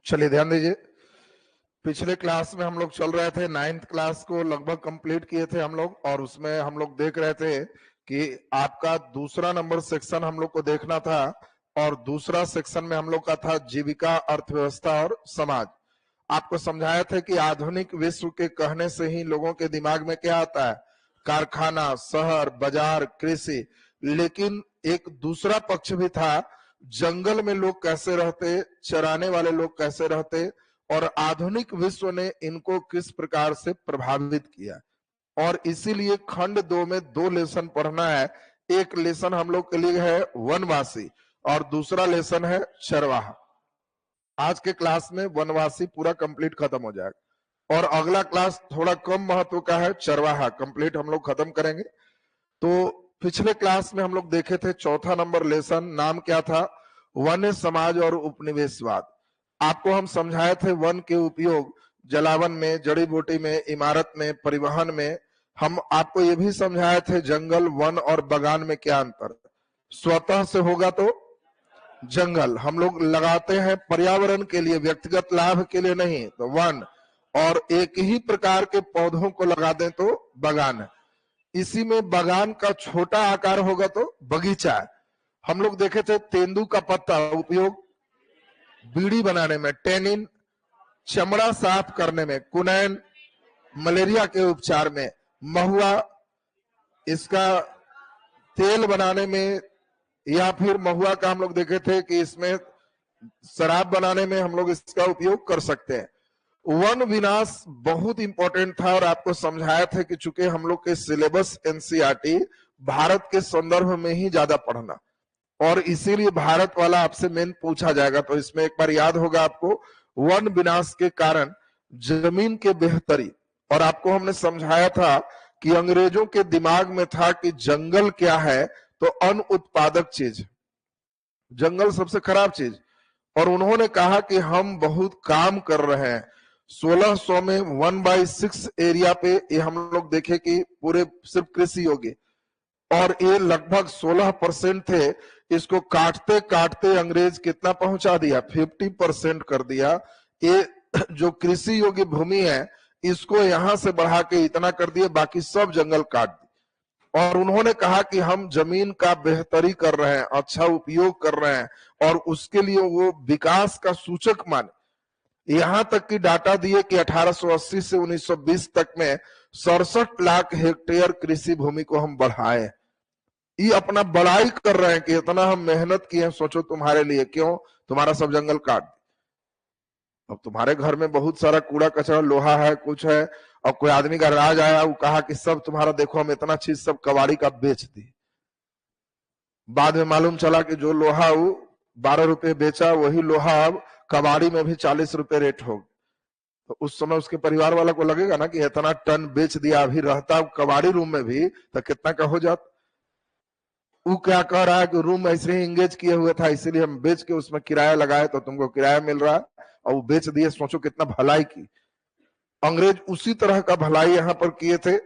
चलिए ध्यान दीजिए, पिछले क्लास में हम लोग चल रहे थे, 9th क्लास को लगभग कंप्लीट किए थे हम लोग, और उसमें हम लोग देख रहे थे कि आपका दूसरा नंबर सेक्शन हम लोग को देखना था, और दूसरा सेक्शन में हम लोग का था जीविका, अर्थव्यवस्था और समाज। आपको समझाया था कि आधुनिक विश्व के कहने से ही लोगों के दिमाग में क्या आता है, कारखाना, शहर, बाजार, कृषि। लेकिन एक दूसरा पक्ष भी था, जंगल में लोग कैसे रहते, चराने वाले लोग कैसे रहते, और आधुनिक विश्व ने इनको किस प्रकार से प्रभावित किया। और इसीलिए खंड 2 में 2 लेसन पढ़ना है। एक लेसन हम लोग के लिए है वनवासी, और दूसरा लेसन है चरवाहा। आज के क्लास में वनवासी पूरा कंप्लीट खत्म हो जाएगा, और अगला क्लास थोड़ा कम महत्व का है, चरवाहा कंप्लीट हम लोग खत्म करेंगे। तो पिछले क्लास में हम लोग देखे थे चौथा नंबर लेसन, नाम क्या था, वन्य समाज और उपनिवेशवाद। आपको हम समझाए थे वन के उपयोग जलावन में, जड़ी बूटी में, इमारत में, परिवहन में। हम आपको ये भी समझाए थे जंगल, वन और बागान में क्या अंतर। स्वतः से होगा तो जंगल हम लोग लगाते हैं पर्यावरण के लिए, व्यक्तिगत लाभ के लिए नहीं, तो वन। और एक ही प्रकार के पौधों को लगा दें तो बागान है। इसी में बागान का छोटा आकार होगा तो बगीचा है। हम लोग देखे थे तेंदू का पत्ता उपयोग बीड़ी बनाने में, टेनिन, चमड़ा साफ करने में, कुनैन, मलेरिया के उपचार में, महुआ इसका तेल बनाने में, या फिर महुआ का हम लोग देखे थे कि इसमें शराब बनाने में हम लोग इसका उपयोग कर सकते हैं। वन विनाश बहुत इंपॉर्टेंट था, और आपको समझाया था कि चूंकि हम लोग के सिलेबस एनसीईआरटी भारत के संदर्भ में ही ज्यादा पढ़ना, और इसीलिए भारत वाला आपसे मेन पूछा जाएगा। तो इसमें एक बार याद होगा आपको, वन विनाश के कारण जमीन के बेहतरी, और आपको हमने समझाया था कि अंग्रेजों के दिमाग में था कि जंगल क्या है, तो अनुत्पादक चीज, जंगल सबसे खराब चीज। और उन्होंने कहा कि हम बहुत काम कर रहे हैं। 1600 में 1/6 एरिया पे ये हम लोग देखे कि पूरे सिर्फ कृषि योग्य, और ये लगभग 16% थे। इसको काटते काटते अंग्रेज कितना पहुंचा दिया, 50% कर दिया। ये जो कृषि योग्य भूमि है इसको यहां से बढ़ा के इतना कर दिए, बाकी सब जंगल काट दिए। और उन्होंने कहा कि हम जमीन का बेहतरी कर रहे हैं, अच्छा उपयोग कर रहे हैं, और उसके लिए वो विकास का सूचक माने। यहां तक कि डाटा दिए कि 1880 से 1920 तक में 67 लाख हेक्टेयर कृषि भूमि को हम बढ़ाए। ये अपना बड़ाई कर रहे हैं कि इतना हम मेहनत किए हैं, सोचो तुम्हारे लिए, क्यों, तुम्हारा सब जंगल काट। अब तुम्हारे घर में बहुत सारा कूड़ा कचरा, लोहा है, कुछ है, और कोई आदमी का राज आया, वो कहा कि सब तुम्हारा, देखो हम इतना चीज सब कबाड़ी का बेच दी। बाद में मालूम चला कि जो लोहा वो 12 रुपए बेचा, वही लोहा अब कबाड़ी में भी 40 रुपए रेट हो। तो उस समय उसके परिवार वाला को लगेगा ना कि इतना टन बेच दिया, अभी रहता कबाड़ी रूम में भी तो कितना का हो जाता। वो क्या कह रहा है कि रूम ऐसे ही इंगेज किए हुए था, इसीलिए हम बेच के उसमें किराया लगाए तो तुमको किराया मिल रहा है, और वो बेच दिए। सोचो कितना भलाई की। अंग्रेज उसी तरह का भलाई यहां पर किए थे।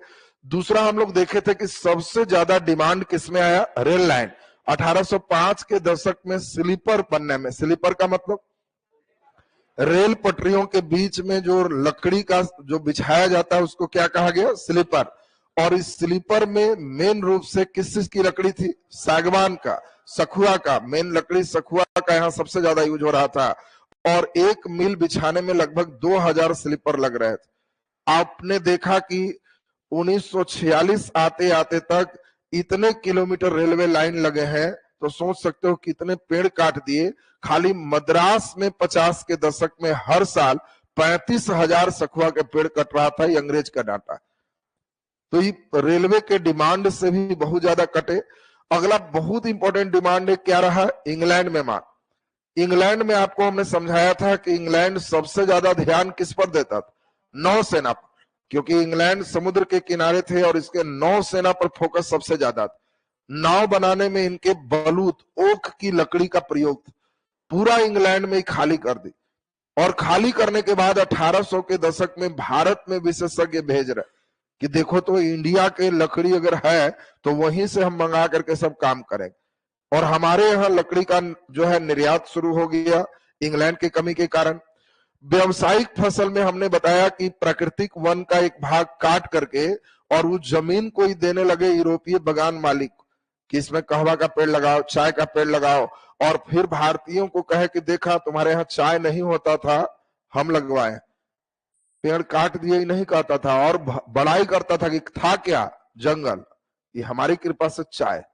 दूसरा हम लोग देखे थे कि सबसे ज्यादा डिमांड किसमें आया, रेल लाइन। 1805 के दशक में स्लीपर बनने में, स्लीपर का मतलब रेल पटरियों के बीच में जो लकड़ी का जो बिछाया जाता है उसको क्या कहा गया, स्लीपर। और इस स्लीपर में मेन रूप से किस चीज की लकड़ी थी, सागवान का, सखुआ का। मेन लकड़ी सखुआ का यहाँ सबसे ज्यादा यूज हो रहा था, और एक मील बिछाने में लगभग 2000 स्लीपर लग रहे थे। आपने देखा कि 1946 आते आते तक इतने किलोमीटर रेलवे लाइन लगे हैं, तो सोच सकते हो कितने पेड़ काट दिए। खाली मद्रास में 50 के दशक में हर साल 35,000 सखुआ के पेड़ कट रहा था, ये अंग्रेज का डाटा। तो ये रेलवे के डिमांड से भी बहुत ज्यादा कटे। अगला बहुत इंपॉर्टेंट डिमांड है, क्या रहा, इंग्लैंड में मांग। इंग्लैंड में आपको हमने समझाया था कि इंग्लैंड सबसे ज्यादा ध्यान किस पर देता था, नौसेना पर, क्योंकि इंग्लैंड समुद्र के किनारे थे और इसके नौसेना पर फोकस सबसे ज्यादा था। नाव बनाने में इनके बलूत, ओक की लकड़ी का प्रयोग था। पूरा इंग्लैंड में ही खाली कर दी, और खाली करने के बाद 1800 के दशक में भारत में विशेषज्ञ भेज रहे कि देखो तो इंडिया के लकड़ी अगर है तो वहीं से हम मंगा करके सब काम करेंगे। और हमारे यहाँ लकड़ी का जो है निर्यात शुरू हो गया इंग्लैंड की कमी के कारण। व्यवसायिक फसल में हमने बताया कि प्राकृतिक वन का एक भाग काट करके और उस जमीन को ही देने लगे यूरोपीय बागान मालिक कि इसमें कहवा का पेड़ लगाओ, चाय का पेड़ लगाओ, और फिर भारतीयों को कहे कि देखा तुम्हारे यहाँ चाय नहीं होता था, हम लगवाए, पेड़ काट दिए ही नहीं कहता था, और बड़ाई करता था कि था क्या जंगल, ये हमारी कृपा से चाय।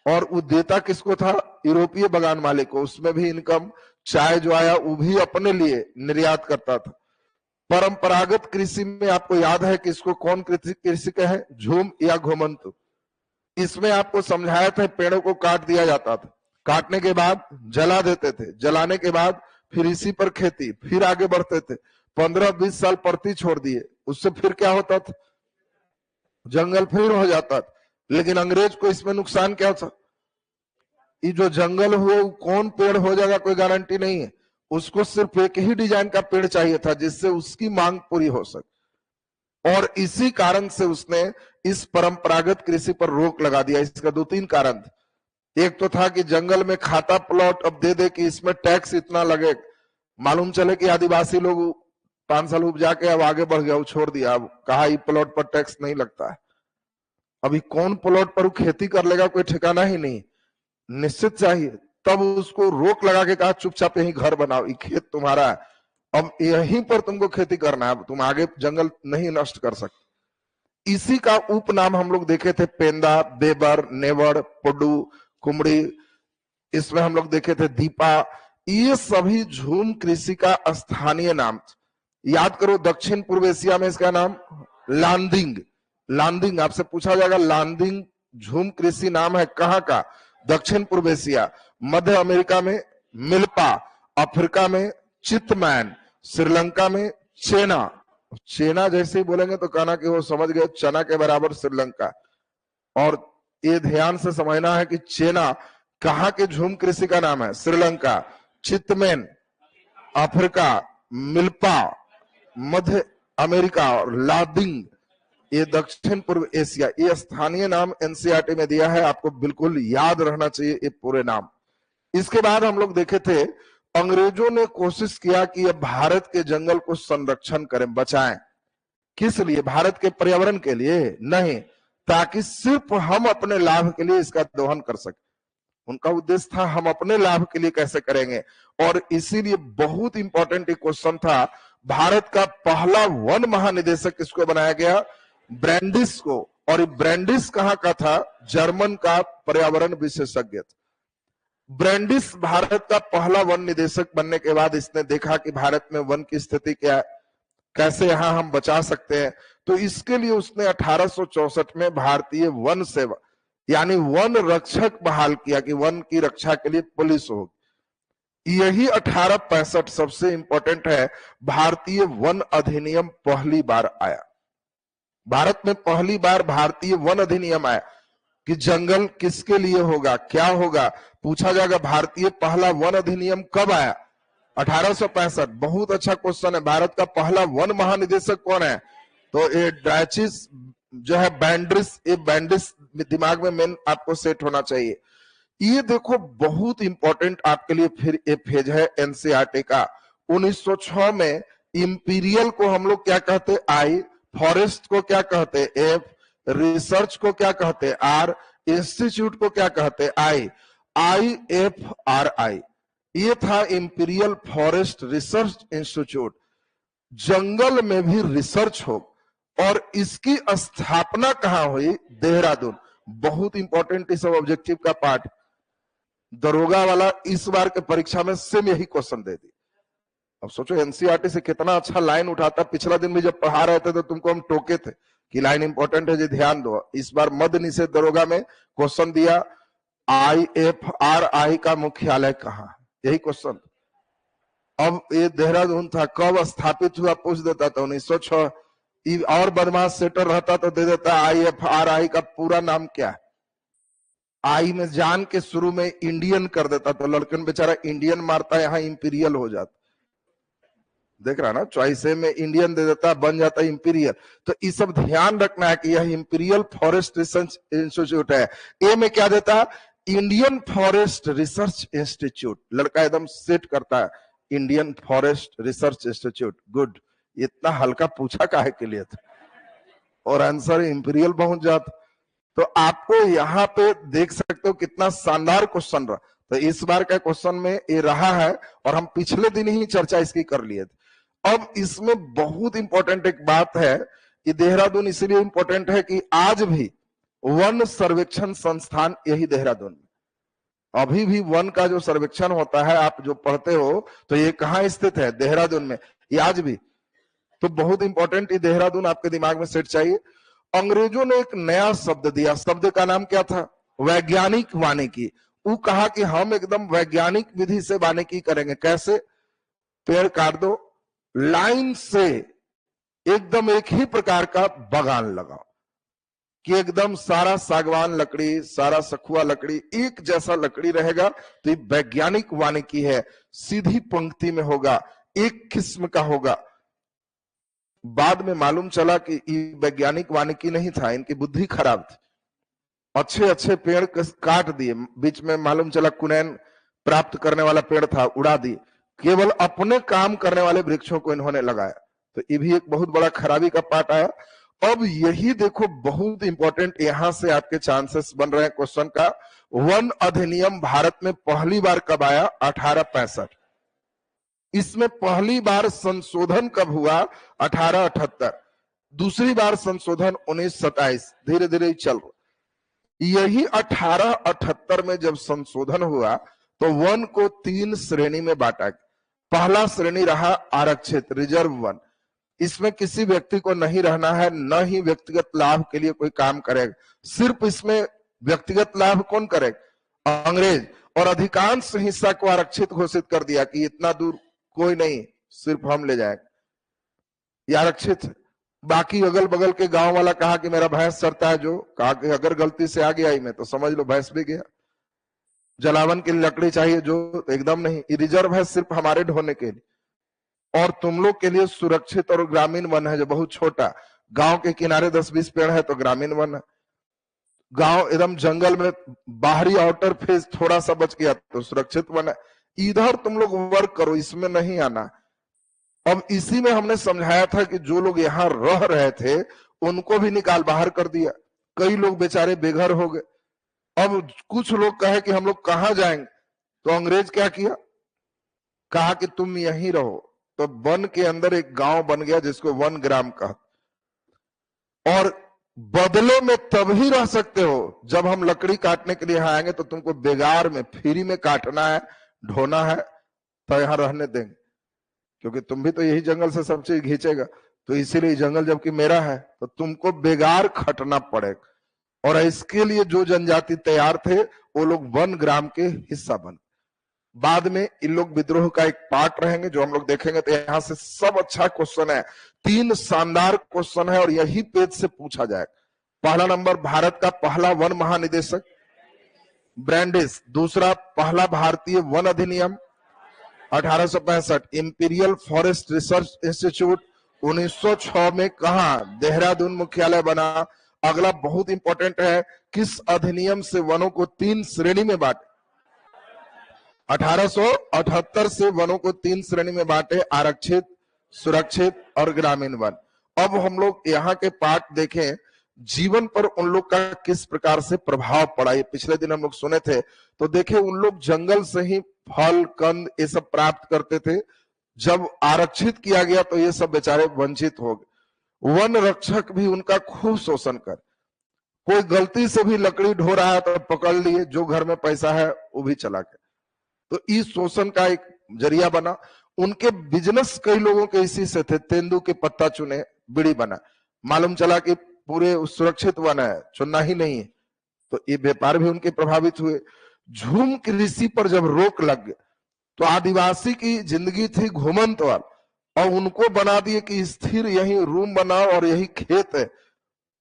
और वो देता किसको था? यूरोपीय बागान मालिक को। उसमें भी इनकम, चाय जो आया वो भी अपने लिए निर्यात करता था। परंपरागत कृषि में आपको याद है कि इसको कौन कृषि कहे? झूम या घुमंतु। इसमें आपको समझाया था पेड़ों को काट दिया जाता था, काटने के बाद जला देते थे, जलाने के बाद फिर इसी पर खेती, फिर आगे बढ़ते थे। 15-20 साल परती छोड़ दिए, उससे फिर क्या होता था? जंगल फिर हो जाता था। लेकिन अंग्रेज को इसमें नुकसान क्या था? ये जो जंगल हुए कौन पेड़ हो जाएगा कोई गारंटी नहीं है, उसको सिर्फ एक ही डिजाइन का पेड़ चाहिए था जिससे उसकी मांग पूरी हो सके। और इसी कारण से उसने इस परंपरागत कृषि पर रोक लगा दिया। इसका 2-3 कारण थे। एक तो था कि जंगल में खाता प्लॉट अब दे दे कि इसमें टैक्स इतना लगे, मालूम चले कि आदिवासी लोग 5 साल उपजा के अब आगे बढ़ गया, वो छोड़ दिया, अब कहा ये प्लॉट पर टैक्स नहीं लगता है। अभी कौन प्लॉट पर खेती कर लेगा कोई ठिकाना ही नहीं, निश्चित चाहिए। तब उसको रोक लगा के कहा चुपचाप यही घर बनाओ, ये खेत तुम्हारा है, अब यहीं पर तुमको खेती करना है, तुम आगे जंगल नहीं नष्ट कर सकते। इसी का उपनाम हम लोग देखे थे पेंदा, बेबर, नेवड़, पुडू, कुमड़ी, इसमें हम लोग देखे थे दीपा। ये सभी झूम कृषि का स्थानीय नाम। याद करो दक्षिण पूर्व एशिया में इसका नाम लांदिंग। लांदिंग आपसे पूछा जाएगा, लांदिंग झूम कृषि नाम है कहां का? दक्षिण पूर्व एशिया। मध्य अमेरिका में मिल्पा, अफ्रीका में चितमैन, श्रीलंका में चेना। चेना जैसे ही बोलेंगे तो कहना कि वो समझ गए चना के बराबर श्रीलंका। और ये ध्यान से समझना है कि चेना कहां के झूम कृषि का नाम है? श्रीलंका। चितमैन अफ्रीका, मिल्पा मध्य अमेरिका, और लादिंग ये दक्षिण पूर्व एशिया। ये स्थानीय नाम एनसीईआरटी में दिया है, आपको बिल्कुल याद रहना चाहिए ये पूरे नाम। इसके बाद हम लोग देखे थे अंग्रेजों ने कोशिश किया कि ये भारत के जंगल को संरक्षण करें, बचाएं। किस लिए? भारत के पर्यावरण के लिए नहीं, ताकि सिर्फ हम अपने लाभ के लिए इसका दोहन कर सके। उनका उद्देश्य था हम अपने लाभ के लिए कैसे करेंगे। और इसीलिए बहुत इंपॉर्टेंट एक क्वेश्चन था, भारत का पहला वन महानिदेशक किसको बनाया गया? ब्रैंडिस को। और ब्रैंडिस कहां का था? जर्मन का पर्यावरण विशेषज्ञ। ब्रैंडिस भारत का पहला वन निदेशक बनने के बाद इसने देखा कि भारत में वन की स्थिति क्या है, कैसे यहां हम बचा सकते हैं। तो इसके लिए उसने 1864 में भारतीय वन सेवा यानी वन रक्षक बहाल किया कि वन की रक्षा के लिए पुलिस होगी। यही 1865 सबसे इंपॉर्टेंट है, भारतीय वन अधिनियम पहली बार आया। भारत में पहली बार भारतीय वन अधिनियम आया कि जंगल किसके लिए होगा, क्या होगा, पूछा जाएगा। भारतीय पहला वन अधिनियम कब आया? 1865। बहुत अच्छा क्वेश्चन है। भारत का पहला वन महानिदेशक कौन है? तो ये ड्राइचिस जो है बैंड्रिस, ये बैंड्रिस दिमाग में मेन आपको सेट होना चाहिए। ये देखो बहुत इंपॉर्टेंट आपके लिए फिर ये पेज है एनसीईआरटी का। 1906 में इंपीरियल को हम लोग क्या कहते? आई। फॉरेस्ट को क्या कहते? एफ। रिसर्च को क्या कहते? आर। इंस्टीट्यूट को क्या कहते? आई। IFRI ये था इंपीरियल फॉरेस्ट रिसर्च इंस्टीट्यूट। जंगल में भी रिसर्च हो। और इसकी स्थापना कहां हुई? देहरादून। बहुत इंपॉर्टेंट इस ऑब्जेक्टिव का पार्ट। दरोगा वाला इस बार के परीक्षा में सेम यही क्वेश्चन दे दी। अब सोचो एनसीईआरटी से कितना अच्छा लाइन उठाता। पिछला दिन भी जब पढ़ा रहे थे तो तुमको हम टोके थे कि लाइन इंपॉर्टेंट है जी, ध्यान दो। इस बार मद्य निषेध दरोगा में क्वेश्चन दिया, IFRI का मुख्यालय कहां है? यही क्वेश्चन। अब ये देहरादून था, कब स्थापित हुआ पूछ देता था 1906। और बदमाश सेटर रहता तो दे देता IFRI का पूरा नाम क्या है। आई में जान के शुरू में इंडियन कर देता तो लड़कन बेचारा इंडियन मारता, यहां इंपीरियल हो जाता। देख रहा ना, चॉइस में इंडियन दे देता, बन जाता इंपीरियल। तो ये सब ध्यान रखना है कि यह इंपीरियल फॉरेस्ट रिसर्च इंस्टीट्यूट है। ए में क्या देता? Indian forest research institute. लड़का एकदम सेट करता है, Indian forest research institute. Good, इतना हल्का पूछा काहे के लिए था, और आंसर इंपीरियल पहुंच जाता। तो आपको यहाँ पे देख सकते हो कितना शानदार क्वेश्चन रहा। तो इस बार का क्वेश्चन में ये रहा है, और हम पिछले दिन ही चर्चा इसकी कर लिए थे। अब इसमें बहुत इंपॉर्टेंट एक बात है कि देहरादून इसलिए इंपॉर्टेंट है कि आज भी वन सर्वेक्षण संस्थान यही देहरादून में, अभी भी वन का जो सर्वेक्षण होता है, आप जो पढ़ते हो, तो ये कहाँ स्थित है? देहरादून में, ये आज भी। तो बहुत इंपॉर्टेंट, ये देहरादून आपके दिमाग में सेट चाहिए। अंग्रेजों ने एक नया शब्द दिया, शब्द का नाम क्या था? वैज्ञानिक वानिकी। वो कहा कि हम एकदम वैज्ञानिक विधि से वानिकी करेंगे। कैसे? पेड़ काट दो, लाइन से एकदम एक ही प्रकार का बगान लगाओ, कि एकदम सारा सागवान लकड़ी, सारा सखुआ लकड़ी एक जैसा लकड़ी रहेगा। तो ये वैज्ञानिक वानिकी है, सीधी पंक्ति में होगा, एक किस्म का होगा। बाद में मालूम चला कि ये वैज्ञानिक वानिकी नहीं था, इनकी बुद्धि खराब थी। अच्छे अच्छे पेड़ काट दिए, बीच में मालूम चला कुनैन प्राप्त करने वाला पेड़ था, उड़ा दिए। केवल अपने काम करने वाले वृक्षों को इन्होंने लगाया। तो ये भी एक बहुत बड़ा खराबी का पार्ट आया। अब यही देखो, बहुत इंपॉर्टेंट, यहां से आपके चांसेस बन रहे हैं क्वेश्चन का। वन अधिनियम भारत में पहली बार कब आया? 1865। इसमें पहली बार संशोधन कब हुआ? 1878। दूसरी बार संशोधन 1927। धीरे धीरे चल रहा। यही 1878 में जब संशोधन हुआ तो वन को 3 श्रेणी में बांटा गया। पहला श्रेणी रहा आरक्षित, रिजर्व वन। इसमें किसी व्यक्ति को नहीं रहना है, न ही व्यक्तिगत लाभ के लिए कोई काम करेगा। सिर्फ इसमें व्यक्तिगत लाभ कौन करेगा? अंग्रेज। और अधिकांश हिस्सा को आरक्षित घोषित कर दिया कि इतना दूर कोई नहीं, सिर्फ हम ले जाएंगे। ये आरक्षित है। बाकी अगल बगल के गांव वाला कहा कि मेरा भैंस चरता है, जो कहा कि अगर गलती से आ गया ही में तो समझ लो भैंस भी गया। जलावन के लिए लकड़ी चाहिए, जो एकदम नहीं। ये रिजर्व है सिर्फ हमारे ढोने के लिए, और तुम लोग के लिए सुरक्षित और ग्रामीण वन है जो बहुत छोटा। गांव के किनारे 10-20 पेड़ है तो ग्रामीण वन है। गांव एकदम जंगल में बाहरी आउटर फेज थोड़ा सा बच गया तो सुरक्षित वन है। इधर तुम लोग वर्क करो, इसमें नहीं आना। अब इसी में हमने समझाया था कि जो लोग यहाँ रह रहे थे उनको भी निकाल बाहर कर दिया। कई लोग बेचारे बेघर हो गए। अब कुछ लोग कहे कि हम लोग कहाँ जाएंगे, तो अंग्रेज क्या किया? कहा कि तुम यहीं रहो। तो वन के अंदर एक गांव बन गया जिसको वन ग्राम कहा। और बदले में तभी रह सकते हो जब हम लकड़ी काटने के लिए यहाँ आएंगे, तो तुमको बेगार में फ्री में काटना है, ढोना है, तो यहाँ रहने देंगे, क्योंकि तुम भी तो यही जंगल से सब चीज खींचेगा। तो इसीलिए जंगल जबकि मेरा है तो तुमको बेगार खटना पड़ेगा। और इसके लिए जो जनजाति तैयार थे वो लोग वन ग्राम के हिस्सा बन। बाद में इन लोग विद्रोह का एक पार्ट रहेंगे जो हम लोग देखेंगे। तो यहाँ से सब अच्छा क्वेश्चन है, 3 शानदार क्वेश्चन है और यही पेज से पूछा जाएगा। पहला नंबर, भारत का पहला वन महानिदेशक ब्रैंडिस। दूसरा, पहला भारतीय वन अधिनियम 1865। इंपीरियल फॉरेस्ट रिसर्च इंस्टीट्यूट 1906 में कहा? देहरादून मुख्यालय बना। अगला बहुत इंपॉर्टेंट है, किस अधिनियम से वनों को 3 श्रेणी में बांटे? 1878 से वनों को 3 श्रेणी में बांटे, आरक्षित, सुरक्षित और ग्रामीण वन। अब हम लोग यहाँ के पार्ट देखें, जीवन पर उन लोग का किस प्रकार से प्रभाव पड़ा। ये पिछले दिन हम लोग सुने थे। तो देखे, उन लोग जंगल से ही फल कंद ये सब प्राप्त करते थे। जब आरक्षित किया गया तो ये सब बेचारे वंचित हो गए। वन रक्षक भी उनका खूब शोषण कर, कोई गलती से भी लकड़ी ढो रहा है तो पकड़ लिए, जो घर में पैसा है वो भी चला गया। तो इस शोषण का एक जरिया बना। उनके बिजनेस कई लोगों के इसी से थे। तेंदू के पत्ता चुने, बीड़ी बना। मालूम चला कि पूरे सुरक्षित वन है, चुनना ही नहीं है, तो ये व्यापार भी उनके प्रभावित हुए। झूम कृषि पर जब रोक लग गई तो आदिवासी की जिंदगी थी घुमंत वाल, और उनको बना दिए कि स्थिर यही रूम बनाओ और यही खेत है।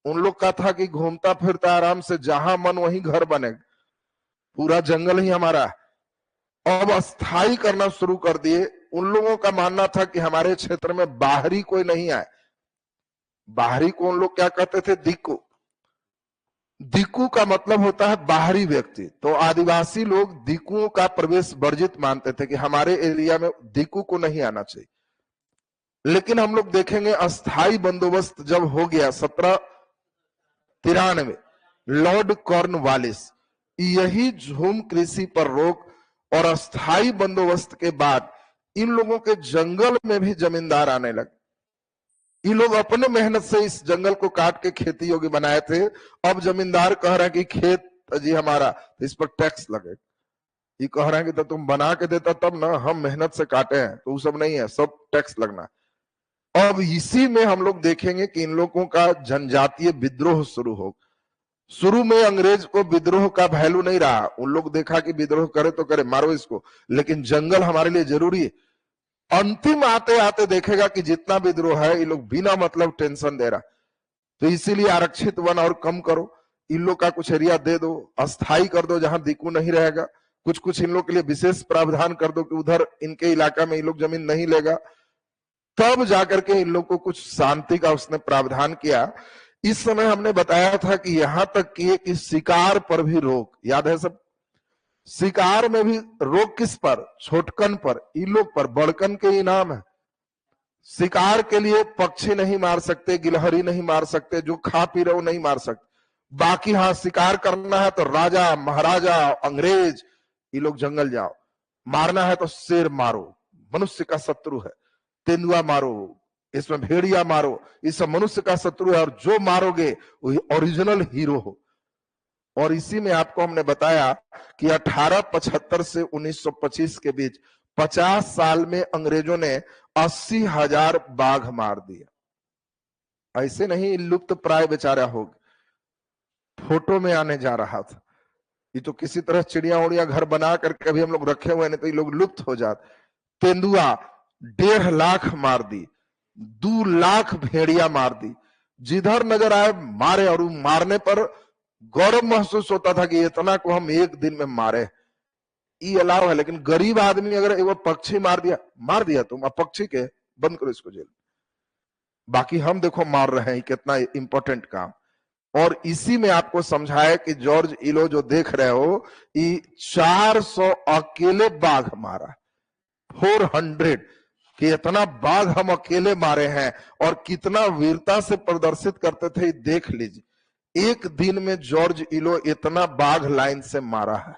उन लोग का था कि घूमता फिरता आराम से, जहां मन वहीं घर बनेगा, पूरा जंगल ही हमारा है। अब अस्थाई करना शुरू कर दिए। उन लोगों का मानना था कि हमारे क्षेत्र में बाहरी कोई नहीं आए। बाहरी को उन लोग क्या कहते थे? दिक्कू। दीकू का मतलब होता है बाहरी व्यक्ति। तो आदिवासी लोग दीकुओं का प्रवेश वर्जित मानते थे कि हमारे एरिया में दीकू को नहीं आना चाहिए। लेकिन हम लोग देखेंगे अस्थाई बंदोबस्त जब हो गया 1793, लॉर्ड कॉर्नवालिस, यही झूम कृषि पर रोक और अस्थाई बंदोबस्त के बाद इन लोगों के जंगल में भी जमींदार आने लगे। ये लोग अपने मेहनत से इस जंगल को काट के खेती योग्य बनाए थे। अब जमींदार कह रहे हैं कि खेत जी हमारा, तो इस पर टैक्स लगे। ये कह रहे हैं कि तो तुम बना के देता तब ना, हम मेहनत से काटे हैं, तो वो सब नहीं है, सब टैक्स लगना है। अब इसी में हम लोग देखेंगे कि इन लोगों का जनजातीय विद्रोह शुरू हो। शुरू में अंग्रेज को विद्रोह का वैल्यू नहीं रहा, उन लोग देखा कि विद्रोह करे तो करे, मारो इसको, लेकिन जंगल हमारे लिए जरूरी है। अंतिम आते आते देखेगा कि जितना विद्रोह है ये लोग बिना मतलब टेंशन दे रहा, तो इसीलिए आरक्षित वन और कम करो, इन लोग का कुछ एरिया दे दो, अस्थाई कर दो जहां दीकू नहीं रहेगा, कुछ कुछ इन लोग के लिए विशेष प्रावधान कर दो कि उधर इनके इलाका में इन लोग जमीन नहीं लेगा। तब जाकर के इन लोग को कुछ शांति का उसने प्रावधान किया। इस समय हमने बताया था कि यहां तक किए कि शिकार पर भी रोक, याद है सब, शिकार में भी रोक किस पर, छोटकन पर, इन लोग पर, बड़कन के इनाम है। शिकार के लिए पक्षी नहीं मार सकते, गिलहरी नहीं मार सकते, जो खा पी रहे हो नहीं मार सकते। बाकी हाँ शिकार करना है तो राजा महाराजा अंग्रेज ये लोग जंगल जाओ, मारना है तो शेर मारो, मनुष्य का शत्रु है, तेंदुआ मारो, इसमें भेड़िया मारो, ये सब मनुष्य का शत्रु है, और जो मारोगे वही ओरिजिनल हीरो हो। और इसी में आपको हमने बताया कि 1875 से 1925 के बीच 50 साल में अंग्रेजों ने 80,000 बाघ मार दिया। ऐसे नहीं लुप्त प्राय बेचारा हो गया, फोटो में आने जा रहा था। ये तो किसी तरह चिड़िया उड़िया घर बना करके अभी हम लोग रखे हुए, नहीं तो ये लोग लुप्त हो जाते। तेंदुआ 1.5 लाख मार दी, 2 लाख भेड़िया मार दी, जिधर नजर आए मारे, और मारने पर गौरव महसूस होता था कि इतना को हम एक दिन में मारे। ये अलाव है, लेकिन गरीब आदमी अगर वो पक्षी मार दिया तुम, अब पक्षी के बंद करो इसको जेल। बाकी हम देखो मार रहे हैं, कितना इंपॉर्टेंट काम। और इसी में आपको समझाया कि जॉर्ज इलो जो देख रहे हो, ये 400 अकेले बाघ मारा, 400 कि इतना बाघ हम अकेले मारे हैं, और कितना वीरता से प्रदर्शित करते थे देख लीजिए। एक दिन में जॉर्ज इलो इतना बाघ लाइन से मारा है,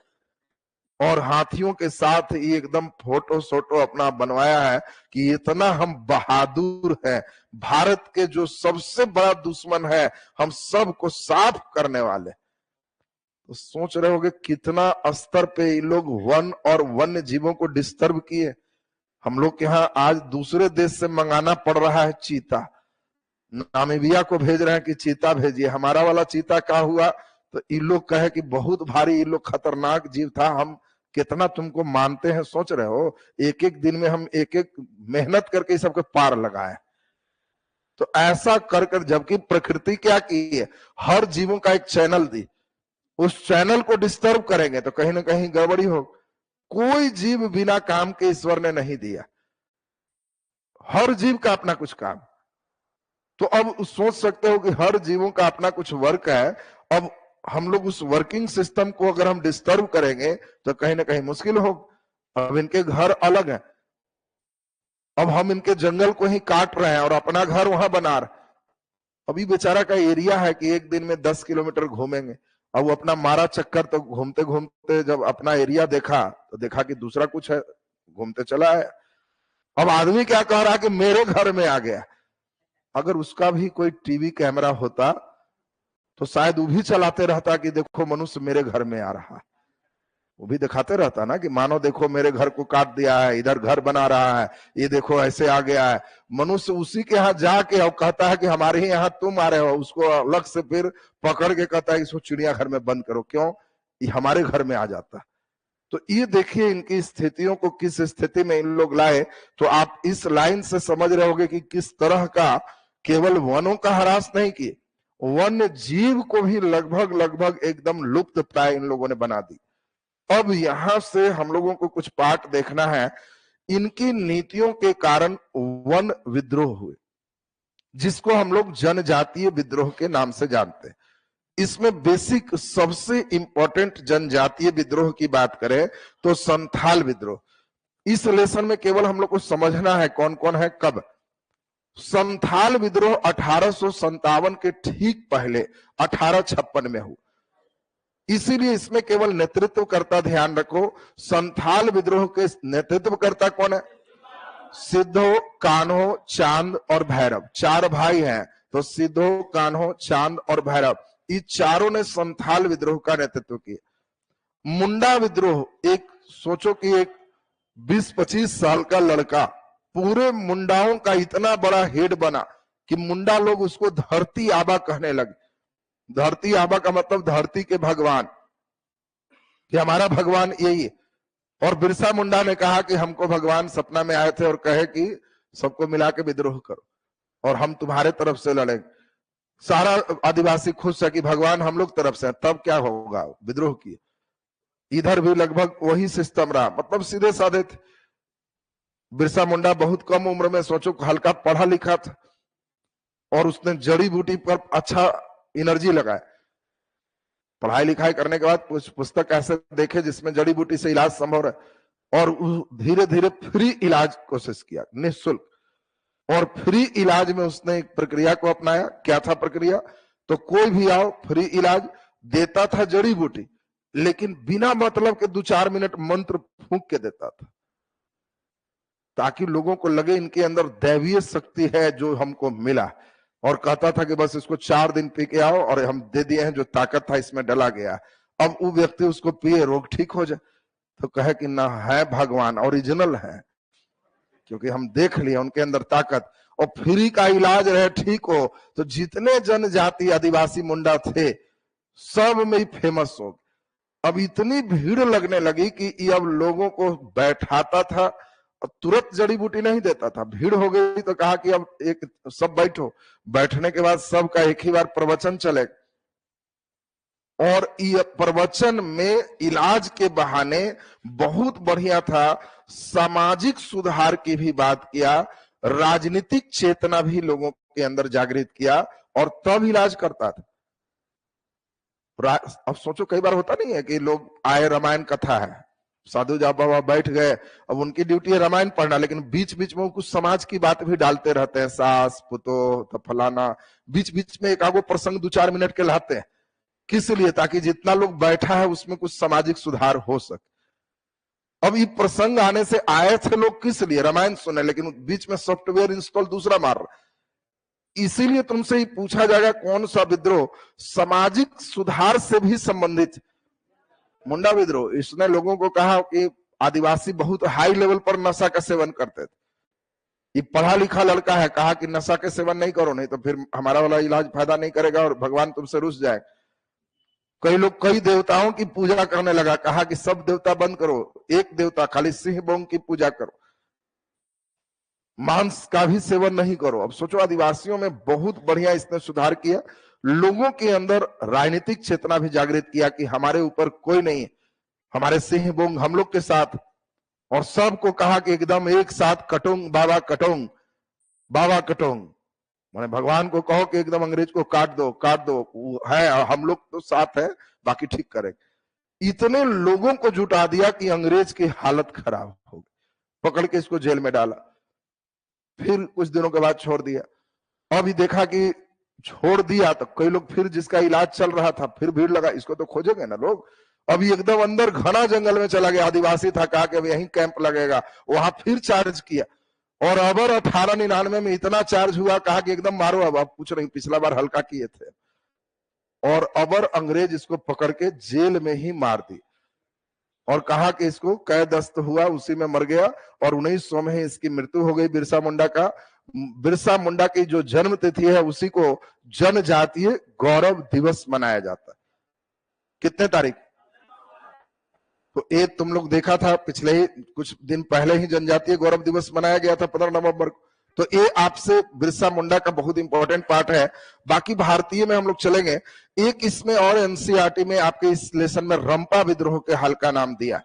और हाथियों के साथ ये एकदम फोटो सोटो अपना बनवाया है कि इतना हम बहादुर हैं, भारत के जो सबसे बड़ा दुश्मन है हम सबको साफ करने वाले। तो सोच रहे होगे कितना स्तर पे ये लोग वन और वन्य जीवों को डिस्टर्ब किए। हम लोग के यहाँ आज दूसरे देश से मंगाना पड़ रहा है चीता, नामीबिया को भेज रहे हैं कि चीता भेजिए। हमारा वाला चीता क्या हुआ, तो ये लोग कहे कि बहुत भारी, ये लोग खतरनाक जीव था, हम कितना तुमको मानते हैं, सोच रहे हो एक एक दिन में हम एक एक मेहनत करके सबके पार लगाए। तो ऐसा कर कर, जबकि प्रकृति क्या की है, हर जीवों का एक चैनल दी, उस चैनल को डिस्टर्ब करेंगे तो कहीं ना कहीं गड़बड़ी हो। कोई जीव बिना काम के ईश्वर ने नहीं दिया, हर जीव का अपना कुछ काम। तो अब सोच सकते हो कि हर जीवों का अपना कुछ वर्क है, अब हम लोग उस वर्किंग सिस्टम को अगर हम डिस्टर्ब करेंगे तो कहीं ना कहीं मुश्किल हो। अब इनके घर अलग है, अब हम इनके जंगल को ही काट रहे हैं और अपना घर वहां बना रहे। अभी बेचारा का एरिया है कि एक दिन में 10 किलोमीटर घूमेंगे, अब वो अपना मारा चक्कर, तो घूमते घूमते जब अपना एरिया देखा तो देखा कि दूसरा कुछ है, घूमते चला है। अब आदमी क्या कह रहा है कि मेरे घर में आ गया। अगर उसका भी कोई टीवी कैमरा होता तो शायद वो भी चलाते रहता कि देखो मनुष्य मेरे घर में आ रहा है, वो भी दिखाते रहता ना कि मानो देखो मेरे घर को काट दिया है, इधर घर बना रहा है, ये देखो ऐसे आ गया है। मनुष्य उसी के यहाँ जाके और कहता है कि हमारे यहाँ तुम आ रहे हो, उसको अलग से फिर पकड़ के कहता है इसको चिड़ियाघर में बंद करो, क्यों, ये हमारे घर में आ जाता। तो ये देखिए इनकी स्थितियों को किस स्थिति में इन लोग लाए। तो आप इस लाइन से समझ रहे होगे कि किस तरह का केवल वनों का ह्रास नहीं किए, वन्य जीव को भी लगभग लगभग एकदम लुप्त प्राय इन लोगों ने बना दी। अब यहां से हम लोगों को कुछ पाठ देखना है। इनकी नीतियों के कारण वन विद्रोह हुए, जिसको हम लोग जनजातीय विद्रोह के नाम से जानते हैं। इसमें बेसिक सबसे इंपॉर्टेंट जनजातीय विद्रोह की बात करें तो संथाल विद्रोह। इस लेसन में केवल हम लोग को समझना है कौन कौन है कब। संथाल विद्रोह 1857 के ठीक पहले 1856 में हुआ, इसीलिए इसमें केवल नेतृत्वकर्ता ध्यान रखो। संथाल विद्रोह के नेतृत्वकर्ता कौन है? सिद्धो, कान्हो, चांद और भैरव, चार भाई हैं। तो सिद्धो, कान्हो, चांद और भैरव, ये चारों ने संथाल विद्रोह का नेतृत्व किया। मुंडा विद्रोह, एक सोचो कि एक 20-25 साल का लड़का पूरे मुंडाओं का इतना बड़ा हेड बना कि मुंडा लोग उसको धरती आबा कहने लगे। धरती आबा का मतलब धरती के भगवान, कि हमारा भगवान यही है। और बिरसा मुंडा ने कहा कि हमको भगवान सपना में आए थे और कहे कि सबको मिला के विद्रोह करो और हम तुम्हारे तरफ से लड़ेंगे। सारा आदिवासी खुश है कि भगवान हम लोग तरफ से है। तब क्या होगा? विद्रोह किए। इधर भी लगभग वही सिस्टम रहा, मतलब सीधे साधे थे। बिरसा मुंडा बहुत कम उम्र में, सोचो हल्का पढ़ा लिखा था और उसने जड़ी बूटी पर अच्छा एनर्जी लगाया। पढ़ाई लिखाई करने के बाद कुछ पुस्तक ऐसे देखे जिसमें जड़ी बूटी से इलाज संभव है, और धीरे धीरे फ्री इलाज कोशिश किया, निःशुल्क। और फ्री इलाज में उसने एक प्रक्रिया को अपनाया। क्या था प्रक्रिया? तो कोई भी आओ, फ्री इलाज देता था जड़ी बूटी, लेकिन बिना मतलब के 2-4 मिनट मंत्र फूंक के देता था, ताकि लोगों को लगे इनके अंदर दैवीय शक्ति है जो हमको मिला। और कहता था कि बस इसको 4 दिन पी के आओ और हम दे दिए हैं, जो ताकत था इसमें डला गया। अब वो व्यक्ति उसको पिए, रोग ठीक हो जाए। तो कहे कि ना, है भगवान, ओरिजिनल है, क्योंकि हम देख लिए उनके अंदर ताकत। और फ्री का इलाज रहे, ठीक हो। तो जितने जनजाति आदिवासी मुंडा थे सब में फेमस हो गए। अब इतनी भीड़ लगने लगी कि अब लोगों को बैठाता था, तुरंत जड़ी बूटी नहीं देता था। भीड़ हो गई तो कहा कि अब एक सब बैठो। बैठने के बाद सबका एक ही बार प्रवचन चलेगा, और ये प्रवचन में इलाज के बहाने बहुत बढ़िया था, सामाजिक सुधार की भी बात किया, राजनीतिक चेतना भी लोगों के अंदर जागृत किया, और तब इलाज करता था। अब सोचो, कई बार होता नहीं है कि लोग आए, रामायण कथा है, साधु जा बाबा बैठ गए, अब उनकी ड्यूटी है रामायण पढ़ना, लेकिन बीच बीच में कुछ समाज की बात भी डालते रहते हैं, सास पुतो तो फलाना, बीच बीच में एक आगो प्रसंग 2-4 मिनट के लाते हैं। किस लिए? ताकि जितना लोग बैठा है उसमें कुछ सामाजिक सुधार हो सके। अब ये प्रसंग आने से आए थे लोग किस लिए? रामायण सुने, लेकिन बीच में सॉफ्टवेयर इंस्टॉल दूसरा मार रहा। इसीलिए तुमसे ही पूछा जाएगा कौन सा विद्रोह सामाजिक सुधार से भी संबंधित? मुंडा विद्रोह। इसने लोगों को कहा कि आदिवासी बहुत हाई लेवल पर नशा का सेवन करते थे। ये पढ़ा लिखा लड़का है, कहा कि नशा के सेवन नहीं करो, नहीं तो फिर हमारा वाला इलाज फायदा नहीं करेगा और भगवान तुमसे रुस जाए। कई लोग कई देवताओं की पूजा करने लगा, कहा कि सब देवता बंद करो, एक देवता खाली सिंह बोंग की पूजा करो, मांस का भी सेवन नहीं करो। अब सोचो, आदिवासियों में बहुत बढ़िया इसने सुधार किया, लोगों के अंदर राजनीतिक चेतना भी जागृत किया कि हमारे ऊपर कोई नहीं है, हमारे सिंह बोंग हम लोग के साथ। और सबको कहा कि एकदम एक साथ कटोंग बाबा कटोंग, बाबा कटोंग, माने भगवान को कहो कि एकदम अंग्रेज को काट दो, काट दो, है हम लोग तो साथ है, बाकी ठीक करेंगे। इतने लोगों को जुटा दिया कि अंग्रेज की हालत खराब हो गई, पकड़ के इसको जेल में डाला। फिर कुछ दिनों के बाद छोड़ दिया। अभी देखा कि छोड़ दिया तो कई लोग फिर, जिसका इलाज चल रहा था, फिर भीड़ लगा, इसको तो खोजेंगे ना लोग। अभी एकदम अंदर घना जंगल में चला गया, आदिवासी था, कहा कि अब यहीं कैंप लगेगा, वहां फिर चार्ज किया। और अबर 1899 में इतना चार्ज हुआ, कहा कि एकदम मारो, अब आप पूछ रहे, पिछला बार हल्का किए थे। और अबर अंग्रेज इसको पकड़ के जेल में ही मार दी और कहा कि इसको कैदस्त हुआ, उसी में मर गया। और 1900 में ही इसकी मृत्यु हो गई बिरसा मुंडा का। बिरसा मुंडा की जो जन्म तिथि है उसी को जनजातीय गौरव दिवस मनाया जाता है। कितने तारीख? तो ये तुम लोग देखा था, पिछले ही कुछ दिन पहले ही जनजातीय गौरव दिवस मनाया गया था 15 नवंबर को। तो ये आपसे बिरसा मुंडा का बहुत इंपॉर्टेंट पार्ट है। बाकी भारतीय में हम लोग चलेंगे। एक इसमें और एनसीईआरटी में आपके इस लेसन में रंपा विद्रोह के हाल का नाम दिया।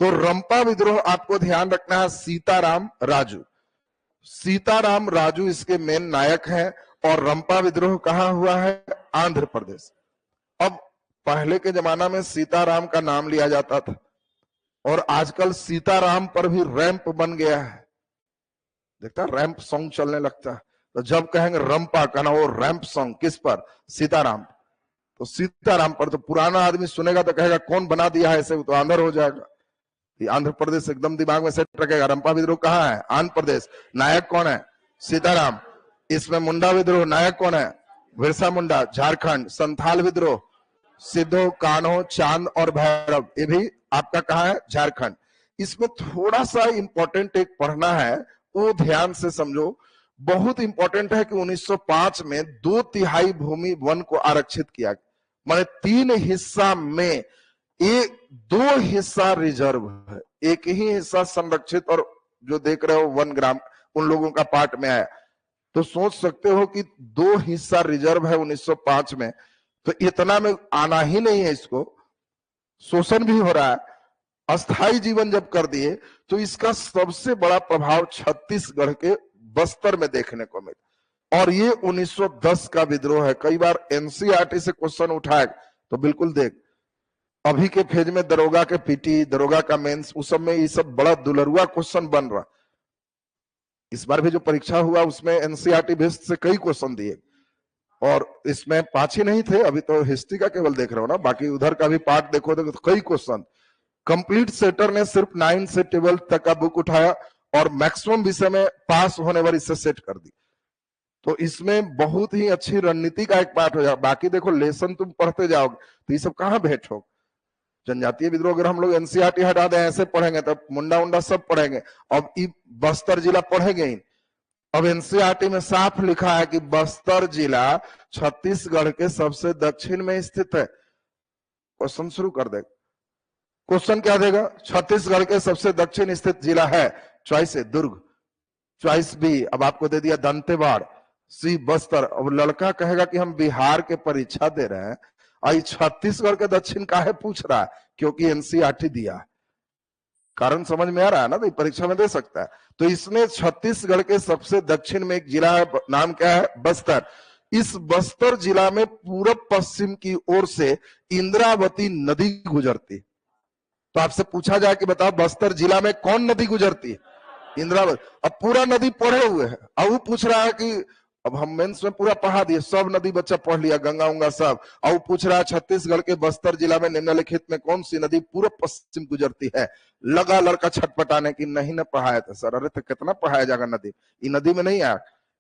तो रंपा विद्रोह आपको ध्यान रखना है, सीताराम राजू, सीताराम राजू इसके मेन नायक हैं। और रंपा विद्रोह कहां हुआ है? आंध्र प्रदेश। अब पहले के जमाना में सीताराम का नाम लिया जाता था और आजकल सीताराम पर भी रैंप बन गया है, देखता रैंप सॉन्ग चलने लगता है। तो जब कहेंगे रंपा कहना वो रैंप सॉन्ग किस पर? सीताराम। तो सीताराम पर तो पुराना आदमी सुनेगा तो कहेगा कौन बना दिया है ऐसे, तो आंध्र हो जाएगा। ये आंध्र प्रदेश एकदम दिमाग में सेट रखेगा। रंपा विद्रोह कहाँ है? आंध्र प्रदेश। नायक कौन है? सीताराम। इसमें मुंडा विद्रोह नायक कौन है? बिरसा मुंडा। झारखंड। संथाल विद्रोह सिद्धो, कान्हो, चांद और भैरव, ये भी आपका कहाँ है? झारखंड। इसमें थोड़ा सा इंपॉर्टेंट एक पढ़ना है, वो ध्यान से समझो, बहुत इंपॉर्टेंट है कि 1905 में 2/3 भूमि वन को आरक्षित किया गया, माने 3 हिस्सा में एक 2 हिस्सा रिजर्व है, एक ही हिस्सा संरक्षित, और जो देख रहे हो 1 ग्राम उन लोगों का पार्ट में आया। तो सोच सकते हो कि 2 हिस्सा रिजर्व है 1905 में, तो इतना में आना ही नहीं है, इसको शोषण भी हो रहा है। अस्थाई जीवन जब कर दिए तो इसका सबसे बड़ा प्रभाव छत्तीसगढ़ के बस्तर में देखने को मिला, और ये 1910 का विद्रोह है। कई बार एनसीईआरटी से क्वेश्चन उठाए तो बिल्कुल देख, अभी के फेज में दरोगा के पीटी, दरोगा का मेंस, उस सब में ये सब बड़ा दुलरुआ क्वेश्चन बन रहा। इस बार भी जो परीक्षा हुआ उसमें एनसीईआरटी बेस्ड से कई क्वेश्चन दिए, और इसमें 5 ही नहीं थे, अभी तो हिस्ट्री का केवल देख रहे हो ना, बाकी उधर का भी पार्ट देखो तो कई क्वेश्चन। कंप्लीट सेटर ने सिर्फ 9 से 12 तक का बुक उठाया और मैक्सिमम विषय में पास होने वाली इससे सेट कर दी। तो इसमें बहुत ही अच्छी रणनीति का एक पार्ट हो जाएगा। बाकी देखो लेसन तुम पढ़ते जाओगे तो ये सब कहाँ भेंट हो। जनजातीय विद्रोह अगर हम लोग एनसीईआरटी हटा दें ऐसे पढ़ेंगे तब मुंडा उंडा सब पढ़ेंगे, अब बस्तर जिला पढ़ेंगे ही। अब एनसीईआरटी में साफ लिखा है कि बस्तर जिला छत्तीसगढ़ के सबसे दक्षिण में स्थित है। क्वेश्चन शुरू कर देगा। क्वेश्चन क्या देगा? छत्तीसगढ़ के सबसे दक्षिण स्थित जिला है, चॉइस है दुर्ग, चॉइस बी अब आपको दे दिया दंतेवाड़, सी बस्तर। अब लड़का कहेगा कि हम बिहार के परीक्षा दे रहे हैं, आई छत्तीसगढ़ के दक्षिण काहे पूछ रहा है? क्योंकि एनसीईआरटी दिया। कारण समझ में आ रहा है ना, तो परीक्षा में दे सकता है। तो इसमें छत्तीसगढ़ के सबसे दक्षिण में एक जिला है, नाम क्या है? बस्तर। इस बस्तर जिला में पूरब पश्चिम की ओर से इंद्रावती नदी गुजरती। तो आपसे पूछा जाए कि बताओ बस्तर जिला में कौन नदी गुजरती है? इंद्रावती। अब पूरा नदी पढ़े हुए है, अब वो पूछ रहा है कि अब हम मेंस में पूरा पढ़ा दिए, सब नदी बच्चा पढ़ लिया, गंगा उंगा सब, और वो पूछ रहा है छत्तीसगढ़ के बस्तर जिला में निम्नलिखित में कौन सी नदी पूर्व पश्चिम गुजरती है? लगा लड़का छटपटाने की, नहीं न पढ़ाया था सर। अरे तो कितना पढ़ाया जाएगा नदी, ये नदी में नहीं आया,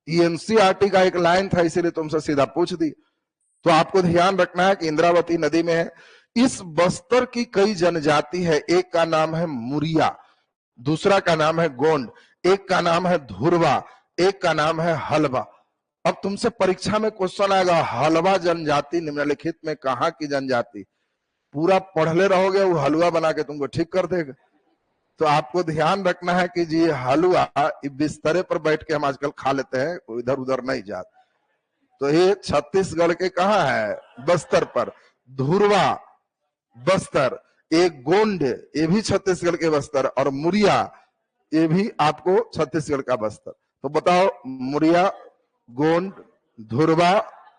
ये एनसीईआरटी का एक लाइन था, इसीलिए तुमसे सीधा पूछ दी। तो आपको ध्यान रखना है कि इंद्रावती नदी में है। इस बस्तर की कई जनजाति है, एक का नाम है मुरिया, दूसरा का नाम है गोंड, एक का नाम है धुरवा, एक का नाम है हलवा। अब तुमसे परीक्षा में क्वेश्चन आएगा हलवा जनजाति निम्नलिखित में कहां की जनजाति? पूरा पढ़ले रहोगे वो हलवा बना के तुमको ठीक कर देगा। तो आपको ध्यान रखना है कि जी हलवा बिस्तरे पर बैठ के हम आजकल खा लेते हैं, इधर उधर नहीं जाते। तो ये छत्तीसगढ़ के कहाँ है? बस्तर पर। धुरवा बस्तर, एक गोंड ये भी छत्तीसगढ़ के बस्तर, और मुरिया ये भी आपको छत्तीसगढ़ का बस्तर। तो बताओ मुरिया, गोंड, धुरवा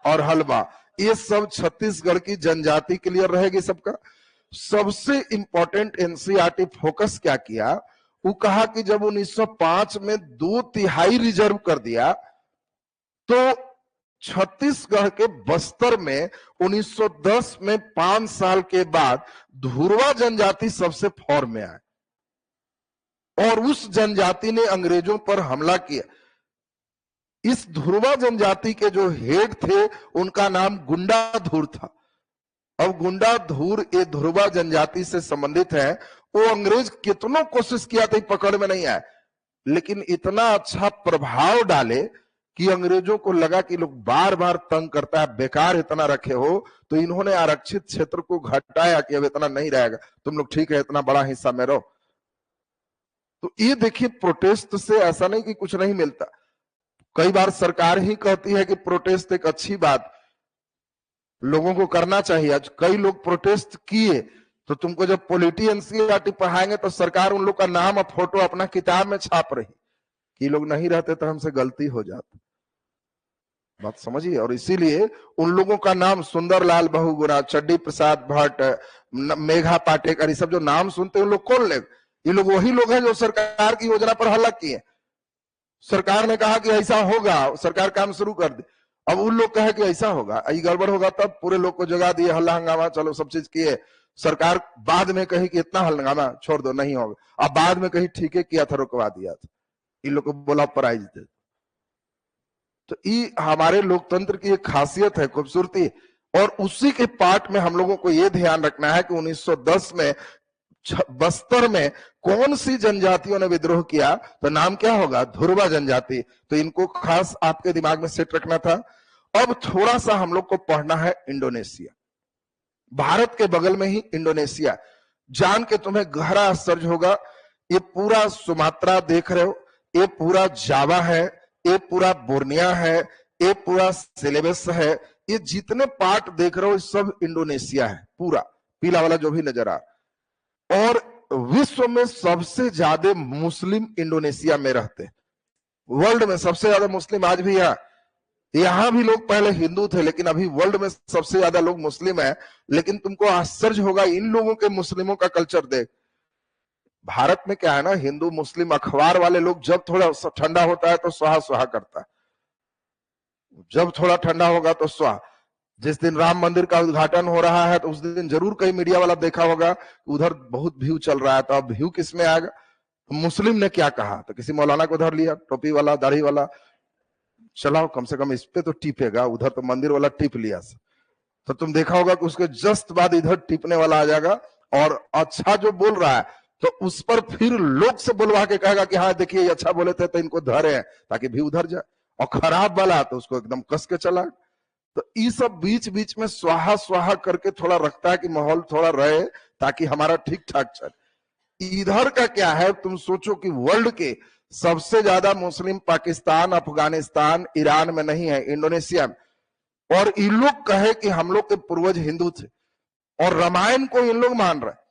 और हलवा, ये सब छत्तीसगढ़ की जनजाति के लिए रहेगी सबका। सबसे इंपॉर्टेंट एनसीईआरटी फोकस क्या किया? वो कहा कि जब 1905 में 2/3 रिजर्व कर दिया तो छत्तीसगढ़ के बस्तर में 1910 में 5 साल के बाद धुरवा जनजाति सबसे फौर में आए, और उस जनजाति ने अंग्रेजों पर हमला किया। इस धुरवा जनजाति के जो हेड थे उनका नाम गुंडाधुर था। अब गुंडाधुर ये धुरवा जनजाति से संबंधित है। वो अंग्रेज कितनों कोशिश किया था पकड़ में नहीं आए, लेकिन इतना अच्छा प्रभाव डाले कि अंग्रेजों को लगा कि लोग बार बार तंग करता है, बेकार इतना रखे हो, तो इन्होंने आरक्षित क्षेत्र को घटाया कि अब इतना नहीं रहेगा, तुम लोग ठीक है इतना बड़ा हिस्सा में रहो। तो ये देखिए प्रोटेस्ट से ऐसा नहीं कि कुछ नहीं मिलता। कई बार सरकार ही कहती है कि प्रोटेस्ट एक अच्छी बात, लोगों को करना चाहिए। आज कई लोग प्रोटेस्ट किए तो तुमको जब पॉलिटी एनसीईआरटी पढ़ाएंगे तो सरकार उन लोग का नाम और फोटो अपना किताब में छाप रही कि लोग नहीं रहते तो हमसे गलती हो जाती। बात समझिए। और इसीलिए उन लोगों का नाम सुंदरलाल बहुगुणा, चड्डी प्रसाद भट्ट, मेघा पाटेकर, ये सब जो नाम सुनते हैं उन लोग कौन ले? ये लोग वही लोग हैं जो सरकार की योजना पर हल्ला किए। सरकार ने कहा कि ऐसा होगा, सरकार काम शुरू कर दे। अब उन लोग कहे कि ऐसा होगा, ये गड़बड़ होगा, तब पूरे लोग को जगा दिए, हल्ला हंगामा, चलो सब चीज किए। सरकार बाद में कही कि इतना हंगामा छोड़ दो, नहीं होगा। अब बाद में कही ठीक है किया था, रुकवा दिया था। इन लोग को बोला प्राइज दे। तो ये हमारे लोकतंत्र की एक खासियत है, खूबसूरती। और उसी के पार्ट में हम लोगों को यह ध्यान रखना है कि 1910 में बस्तर में कौन सी जनजातियों ने विद्रोह किया, तो नाम क्या होगा? धुरवा जनजाति। तो इनको खास आपके दिमाग में सेट रखना था। अब थोड़ा सा हम लोग को पढ़ना है इंडोनेशिया। भारत के बगल में ही इंडोनेशिया, जान के तुम्हें गहरा आश्चर्य होगा। ये पूरा सुमात्रा देख रहे हो, ये पूरा जावा है, ये पूरा बोर्निया है, ये पूरा सिलेबस है, ये जितने पार्ट देख रहे हो सब इंडोनेशिया है पूरा, पीला वाला जो भी नजर आ। और विश्व में सबसे ज्यादा मुस्लिम इंडोनेशिया में रहते हैं। वर्ल्ड में सबसे ज्यादा मुस्लिम आज भी है। यहां भी लोग पहले हिंदू थे, लेकिन अभी वर्ल्ड में सबसे ज्यादा लोग मुस्लिम है। लेकिन तुमको आश्चर्य होगा, इन लोगों के मुस्लिमों का कल्चर देख। भारत में क्या है ना, हिंदू मुस्लिम अखबार वाले लोग जब थोड़ा ठंडा होता है तो स्वाहा स्वाहा करता है, जब थोड़ा ठंडा होगा तो स्वाहा। जिस दिन राम मंदिर का उद्घाटन हो रहा है तो उस दिन जरूर कई मीडिया वाला देखा होगा उधर बहुत व्यू चल रहा है। तो अब व्यू किसमें आएगा? मुस्लिम ने क्या कहा, तो किसी मौलाना को धर लिया, टोपी वाला दाढ़ी वाला, चलाओ कम से कम इस पे तो टिपेगा, उधर तो मंदिर वाला टिप लिया। तो तुम देखा होगा कि उसके जस्ट बाद इधर टिपने वाला आ जाएगा, और अच्छा जो बोल रहा है तो उस पर फिर लोग से बुलवा के कहेगा कि हाँ देखिए ये अच्छा बोले थे तो इनको धरे हैं, ताकि भी उधर जाए। और खराब वाला तो उसको एकदम कस के चला। तो ये सब बीच बीच में स्वाहा स्वाहा करके थोड़ा रखता है कि माहौल थोड़ा रहे, ताकि हमारा ठीक ठाक चले। इधर का क्या है, तुम सोचो कि वर्ल्ड के सबसे ज्यादा मुस्लिम पाकिस्तान, अफगानिस्तान, ईरान में नहीं है, इंडोनेशिया में। और इन लोग कहे कि हम लोग के पूर्वज हिंदू थे, और रामायण को इन लोग मान रहे।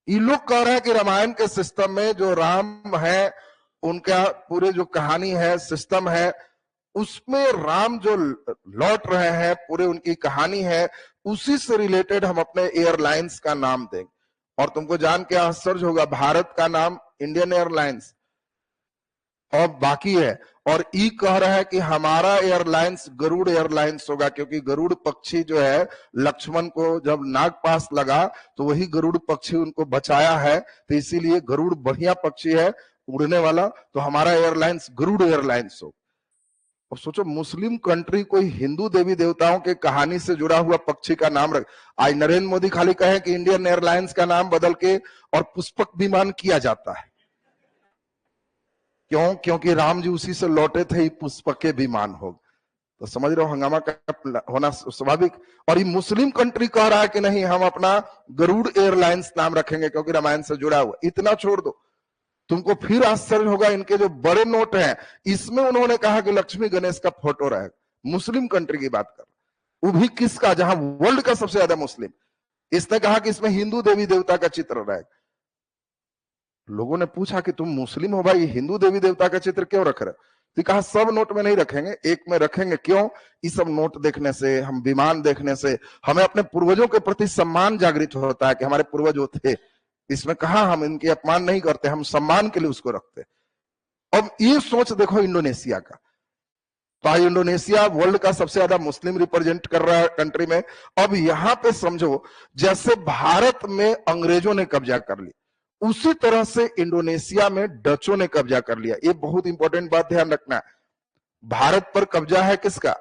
ये लोग कह रहे हैं कि रामायण के सिस्टम में जो राम है, उनका पूरे जो कहानी है, सिस्टम है, उसमें राम जो लौट रहे हैं, पूरे उनकी कहानी है, उसी से रिलेटेड हम अपने एयरलाइंस का नाम देंगे। और तुमको जान के आश्चर्य होगा, भारत का नाम इंडियन एयरलाइंस और बाकी है। और ई कह रहा है कि हमारा एयरलाइंस गरुड़ एयरलाइंस होगा, क्योंकि गरुड़ पक्षी जो है, लक्ष्मण को जब नाग पास लगा तो वही गरुड़ पक्षी उनको बचाया है, तो इसीलिए गरुड़ बढ़िया पक्षी है उड़ने वाला, तो हमारा एयरलाइंस गरुड़ एयरलाइंस हो। अब सोचो, मुस्लिम कंट्री कोई हिंदू देवी देवताओं के कहानी से जुड़ा हुआ पक्षी का नाम रख। आज नरेंद्र मोदी खाली कहे कि इंडियन एयरलाइंस का नाम बदल के और पुष्पक विमान किया जाता है। क्यों? क्योंकि राम जी उसी से लौटे थे, पुष्पक के विमान हो। तो समझ रहे हो हंगामा का होना स्वाभाविक। और ये मुस्लिम कंट्री कह रहा है कि नहीं, हम अपना गरुड़ एयरलाइंस नाम रखेंगे क्योंकि रामायण से जुड़ा हुआ। इतना छोड़ दो, तुमको फिर आश्चर्य होगा, इनके जो बड़े नोट हैं इसमें उन्होंने कहा कि लक्ष्मी गणेश का फोटो रहेगा। मुस्लिम कंट्री की बात कर, वो भी किसका? जहां वर्ल्ड का सबसे ज्यादा मुस्लिम। इसने कहा कि इसमें हिंदू देवी देवता का चित्र रहेगा। लोगों ने पूछा कि तुम मुस्लिम हो भाई, हिंदू देवी देवता का चित्र क्यों रख रहे हो? तो कहा सब नोट में नहीं रखेंगे, एक में रखेंगे। क्यों? ये सब नोट देखने से, हम विमान देखने से हमें अपने पूर्वजों के प्रति सम्मान जागृत होता है कि हमारे पूर्वज वो थे। इसमें कहा हम इनके अपमान नहीं करते, हम सम्मान के लिए उसको रखते। अब ये सोच देखो इंडोनेशिया का। तो इंडोनेशिया वर्ल्ड का सबसे ज्यादा मुस्लिम रिप्रेजेंट कर रहा है कंट्री में। अब यहां पे समझो, जैसे भारत में अंग्रेजों ने कब्जा कर लिया, उसी तरह से इंडोनेशिया में डचों ने कब्जा कर लिया। ये बहुत इंपॉर्टेंट बात ध्यान रखना। भारत पर कब्जा है किसका?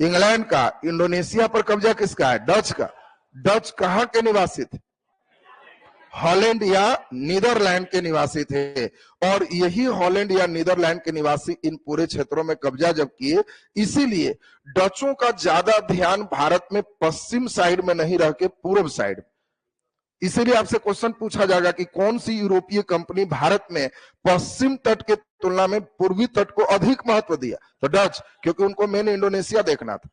इंग्लैंड का। इंडोनेशिया पर कब्जा किसका है? डच का। डच कहां के निवासी थे? हॉलैंड या नीदरलैंड के निवासी थे। और यही हॉलैंड या नीदरलैंड के निवासी इन पूरे क्षेत्रों में कब्जा जब किए, इसीलिए डचों का ज्यादा ध्यान भारत में पश्चिम साइड में नहीं रह के पूर्व साइड। इसीलिए आपसे क्वेश्चन पूछा जाएगा कि कौन सी यूरोपीय कंपनी भारत में पश्चिम तट के तुलना में पूर्वी तट को अधिक महत्व दिया? तो डच, क्योंकि उनको मेन इंडोनेशिया देखना था।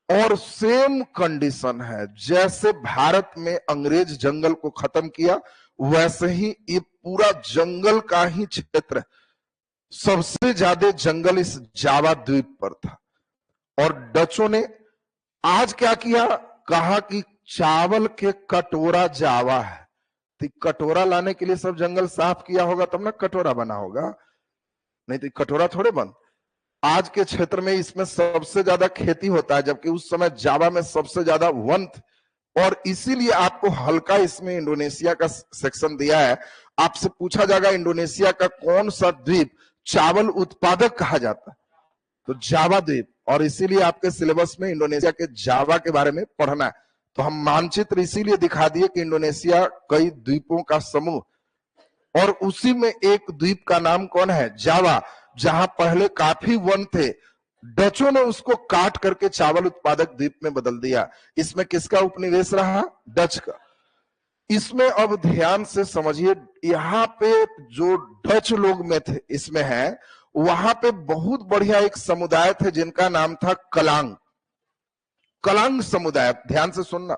और सेम कंडीशन है, जैसे भारत में अंग्रेज जंगल को खत्म किया, वैसे ही ये पूरा जंगल का ही क्षेत्र, सबसे ज्यादा जंगल इस जावा द्वीप पर था। और डचों ने आज क्या किया, कहा कि चावल के कटोरा जावा है। तो कटोरा लाने के लिए सब जंगल साफ किया होगा तब ना कटोरा बना होगा, नहीं तो कटोरा थोड़े बन। आज के क्षेत्र में इसमें सबसे ज्यादा खेती होता है, जबकि उस समय जावा में सबसे ज्यादा वन थे। और इसीलिए आपको हल्का इसमें इंडोनेशिया का सेक्शन दिया है। आपसे पूछा जाएगा इंडोनेशिया का कौन सा द्वीप चावल उत्पादक कहा जाता है, तो जावा द्वीप। और इसीलिए आपके सिलेबस में इंडोनेशिया के जावा के बारे में पढ़ना है। तो हम मानचित्र इसीलिए दिखा दिए कि इंडोनेशिया कई द्वीपों का समूह, और उसी में एक द्वीप का नाम कौन है, जावा, जहां पहले काफी वन थे। डचों ने उसको काट करके चावल उत्पादक द्वीप में बदल दिया। इसमें किसका उपनिवेश रहा, डच का। इसमें अब ध्यान से समझिए, यहाँ पे जो डच लोग में थे इसमें है, वहां पे बहुत बढ़िया एक समुदाय थे जिनका नाम था कलांग। कलांग समुदाय, ध्यान से सुनना,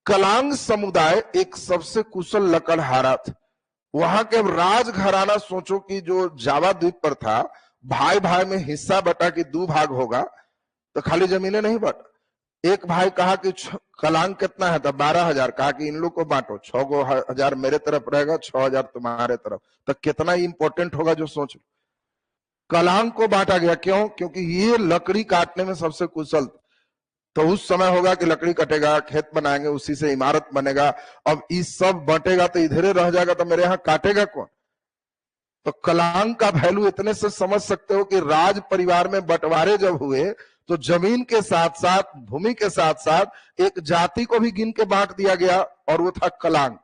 कलांग समुदाय एक सबसे कुशल लकड़हारा था। वहां के राज घराना, सोचो कि जो जावा द्वीप पर था, भाई भाई में हिस्सा बटा कि 2 भाग होगा, तो खाली जमीनें नहीं बटा। एक भाई कहा कि कलांग कितना है, तो 12,000, कहा कि इन लोग को बांटो, 6,000 मेरे तरफ रहेगा, 6,000 तुम्हारे तरफ। तो कितना इंपॉर्टेंट होगा जो सोच। कलांग को बांटा गया, क्यों, क्योंकि ये लकड़ी काटने में सबसे कुशल। तो उस समय होगा कि लकड़ी कटेगा, खेत बनाएंगे, उसी से इमारत बनेगा। अब इस सब बटेगा तो इधरे रह जाएगा, तो मेरे यहाँ काटेगा कौन। तो कलांग का वैल्यू इतने से समझ सकते हो कि राज परिवार में बंटवारे जब हुए तो जमीन के साथ साथ, भूमि के साथ साथ एक जाति को भी गिन के बांट दिया गया, और वो था कलांग।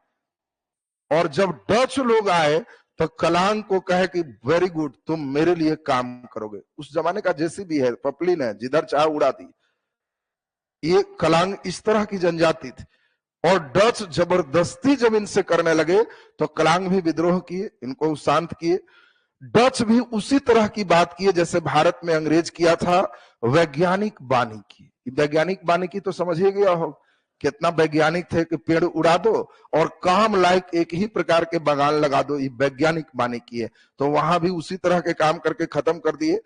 और जब डच लोग आए तो कलांग को कहे कि वेरी गुड, तुम मेरे लिए काम करोगे। उस जमाने का जेसीबी है, पपलिन है, जिधर चाहे उड़ा दी। ये कलांग इस तरह की जनजाति थी। और डच जबरदस्ती जमीन से करने लगे तो कलांग भी विद्रोह किए, इनको शांत किए। डच भी उसी तरह की बात किए जैसे भारत में अंग्रेज किया था, वैज्ञानिक वानिकी। वैज्ञानिक वानिकी तो समझिए गया हो, कितना वैज्ञानिक थे कि पेड़ उड़ा दो और काम लायक एक ही प्रकार के बागान लगा दो, ये वैज्ञानिक वानिकी है। तो वहां भी उसी तरह के काम करके खत्म कर दिए।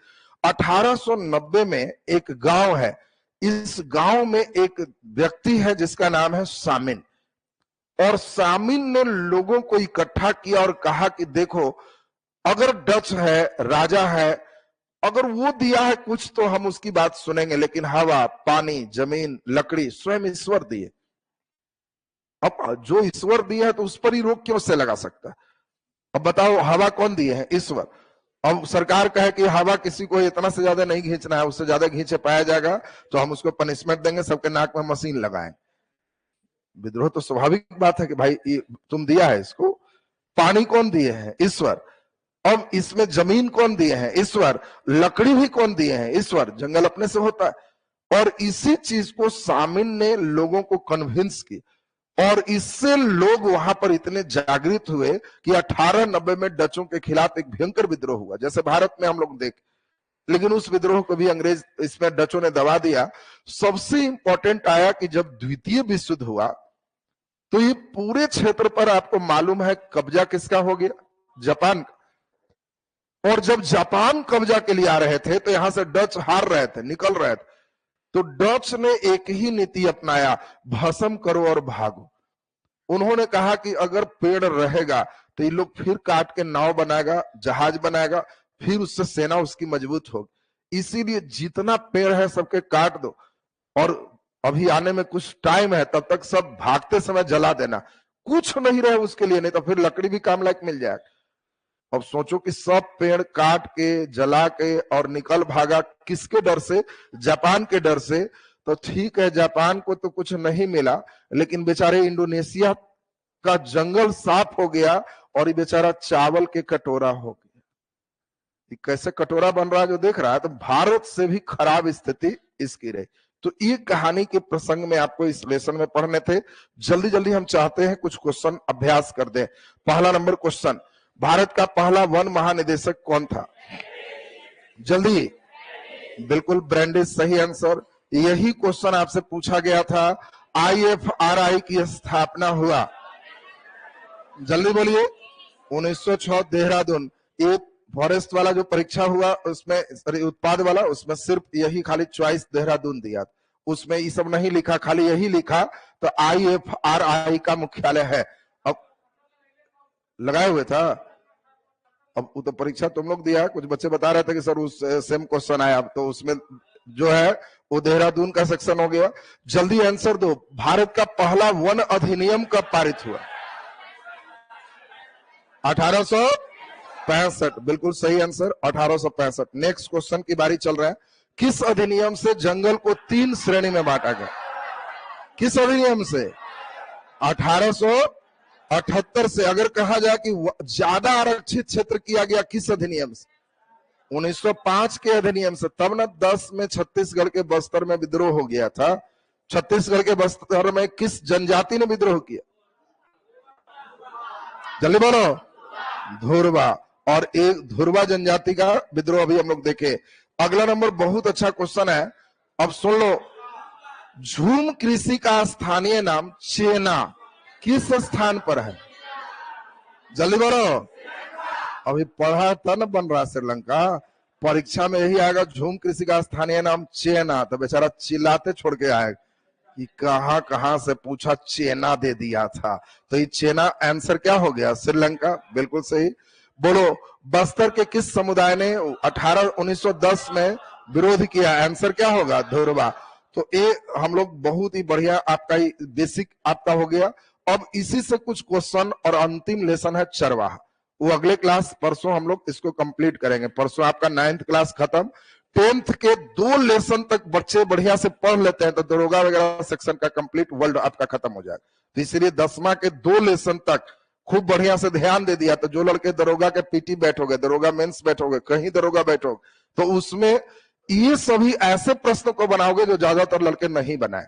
1890 में एक गांव है, इस गांव में एक व्यक्ति है जिसका नाम है सामिन। और सामिन ने लोगों को इकट्ठा किया और कहा कि देखो, अगर डच है, राजा है, अगर वो दिया है कुछ तो हम उसकी बात सुनेंगे, लेकिन हवा, पानी, जमीन, लकड़ी स्वयं ईश्वर दिए। अब जो ईश्वर दिया है तो उस पर ही रोक क्यों से लगा सकता है। अब बताओ, हवा कौन दिए है, ईश्वर। अब सरकार कहे कि हवा किसी को इतना से ज्यादा नहीं खींचना है, उससे ज्यादा खींचे पाया जाएगा तो हम उसको पनिशमेंट देंगे, सबके नाक में मशीन लगाएं। विद्रोह तो स्वाभाविक बात है कि भाई तुम दिया है इसको। पानी कौन दिए हैं, ईश्वर। अब इसमें जमीन कौन दिए हैं, ईश्वर। लकड़ी भी कौन दिए हैं, ईश्वर। जंगल अपने से होता है। और इसी चीज को सामिन ने लोगों को कन्विंस की, और इससे लोग वहां पर इतने जागृत हुए कि 1890 में डचों के खिलाफ एक भयंकर विद्रोह हुआ, जैसे भारत में हम लोग देख। लेकिन उस विद्रोह को भी अंग्रेज, इसमें डचों ने दबा दिया। सबसे इंपॉर्टेंट आया कि जब द्वितीय विश्व युद्ध हुआ तो ये पूरे क्षेत्र पर आपको मालूम है कब्जा किसका हो गया, जापान का। और जब जापान कब्जा के लिए आ रहे थे तो यहां से डच हार रहे थे, निकल रहे थे। तो डच ने एक ही नीति अपनाया, भस्म करो और भागो। उन्होंने कहा कि अगर पेड़ रहेगा तो ये लोग फिर काट के नाव बनाएगा, जहाज बनाएगा, फिर उससे सेना उसकी मजबूत होगी। इसीलिए जितना पेड़ है सबके काट दो, और अभी आने में कुछ टाइम है, तब तक सब भागते समय जला देना, कुछ नहीं रहे उसके लिए, नहीं तो फिर लकड़ी भी काम लायक मिल जाएगा। अब सोचो कि सब पेड़ काट के, जला के और निकल भागा, किसके डर से, जापान के डर से। तो ठीक है, जापान को तो कुछ नहीं मिला, लेकिन बेचारे इंडोनेशिया का जंगल साफ हो गया और ये बेचारा चावल के कटोरा हो गया। ये कैसे कटोरा बन रहा है जो देख रहा है। तो भारत से भी खराब स्थिति इसकी रही। तो ये कहानी के प्रसंग में आपको इस लेसन में पढ़ने थे। जल्दी जल्दी हम चाहते हैं कुछ क्वेश्चन अभ्यास कर दें। पहला नंबर क्वेश्चन, भारत का पहला वन महानिदेशक कौन था, जल्दी। बिल्कुल, ब्रैंडिस सही आंसर। यही क्वेश्चन आपसे पूछा गया था। IFRI की स्थापना हुआ, जल्दी बोलिए, 1906 देहरादून। ये फॉरेस्ट वाला जो परीक्षा हुआ उसमें, उत्पाद वाला, उसमें सिर्फ यही खाली चॉइस देहरादून दिया, उसमें ये सब नहीं लिखा, खाली यही लिखा तो IFRI का मुख्यालय है। अब लगाए हुए था, अब वो तो परीक्षा तुम लोग दिया, कुछ बच्चे बता रहे थे कि सर उस सेम क्वेश्चन आया, तो उसमें जो है वो देहरादून का सेक्शन हो गया। जल्दी आंसर दो, भारत का पहला वन अधिनियम कब पारित हुआ? 1865, बिल्कुल सही आंसर, 1865। नेक्स्ट क्वेश्चन की बारी चल रहा है। किस अधिनियम से जंगल को 3 श्रेणी में बांटा गया? किस अधिनियम से? 1878 से। अगर कहा जाए कि ज्यादा आरक्षित क्षेत्र किया गया किस अधिनियम से? 1905 के अधिनियम से। तब ना 10 में छत्तीसगढ़ के बस्तर में विद्रोह हो गया था। छत्तीसगढ़ के बस्तर में किस जनजाति ने विद्रोह किया? जल्दी बोलो। धुरवा। और एक धुरवा जनजाति का विद्रोह अभी हम लोग देखे। अगला नंबर बहुत अच्छा क्वेश्चन है, अब सुन लो। झूम कृषि का स्थानीय नाम चेना किस स्थान पर है? जल्दी बोलो। अभी पढ़ा था ना बन रहा श्रीलंका, परीक्षा में यही आएगा, झूम कृषि का स्थानीय नाम चेना। तो बेचारा चिल्लाते छोड़ के आएगा कि कहां से पूछा, चेना दे दिया था। तो ये चेना आंसर क्या हो गया? श्रीलंका। बिल्कुल सही। बोलो, बस्तर के किस समुदाय ने 1910 में विरोध किया? आंसर क्या होगा? धुरवा। तो ये हम लोग बहुत ही बढ़िया, आपका बेसिक आपका हो गया। अब इसी से कुछ क्वेश्चन और अंतिम लेसन है चरवाहा, वो अगले क्लास परसों हम लोग इसको कंप्लीट करेंगे। परसों आपका 9th क्लास खत्म। 10th के 2 लेसन तक बच्चे बढ़िया से पढ़ लेते हैं तो दरोगा वगैरह सेक्शन का कंप्लीट वर्ल्ड आपका खत्म हो जाएगा। तो इसलिए 10वां के 2 लेसन तक खूब बढ़िया से ध्यान दे दिया। तो जो लड़के दरोगा के PT बैठोगे, दरोगा मेंस बैठोगे, कहीं दरोगा बैठोगे, तो उसमें ये सभी ऐसे प्रश्न को बनाओगे जो ज्यादातर लड़के नहीं बनाए,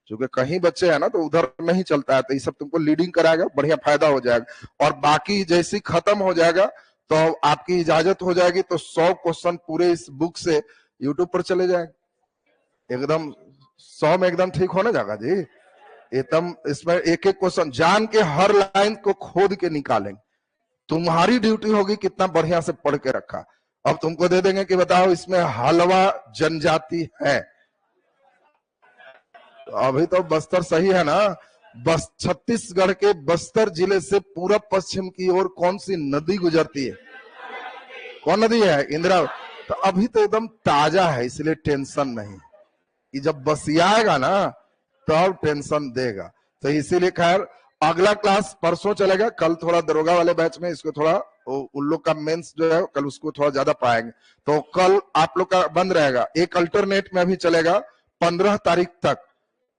क्योंकि कहीं बच्चे हैं ना तो उधर नहीं चलता है। तो ये सब तुमको लीडिंग कराएगा, बढ़िया फायदा हो जाएगा। और बाकी जैसी खत्म हो जाएगा तो आपकी इजाजत हो जाएगी, तो 100 क्वेश्चन पूरे इस बुक से यूट्यूब पर चले जाएंगे। एकदम 100 में एकदम ठीक होने जाएगा जी। एकदम इसमें एक एक क्वेश्चन जान के हर लाइन को खोद के निकालेंगे। तुम्हारी ड्यूटी होगी कितना बढ़िया से पढ़ के रखा। अब तुमको दे देंगे कि बताओ इसमें हलवा जनजाति है, अभी तो बस्तर सही है ना। बस छत्तीसगढ़ के बस्तर जिले से पूरब पश्चिम की ओर कौन सी नदी गुजरती है? कौन नदी है? इंदिरा। तो अभी तो एकदम ताजा है, इसलिए टेंशन नहीं। कि जब बसियाएगा ना तब टेंशन देगा। तो इसीलिए खैर अगला क्लास परसों चलेगा। कल थोड़ा दरोगा वाले बैच में इसको थोड़ा उन लोग का मेंस जो है कल उसको थोड़ा ज्यादा पाएंगे, तो कल आप लोग का बंद रहेगा। एक अल्टरनेट में भी चलेगा 15 तारीख तक।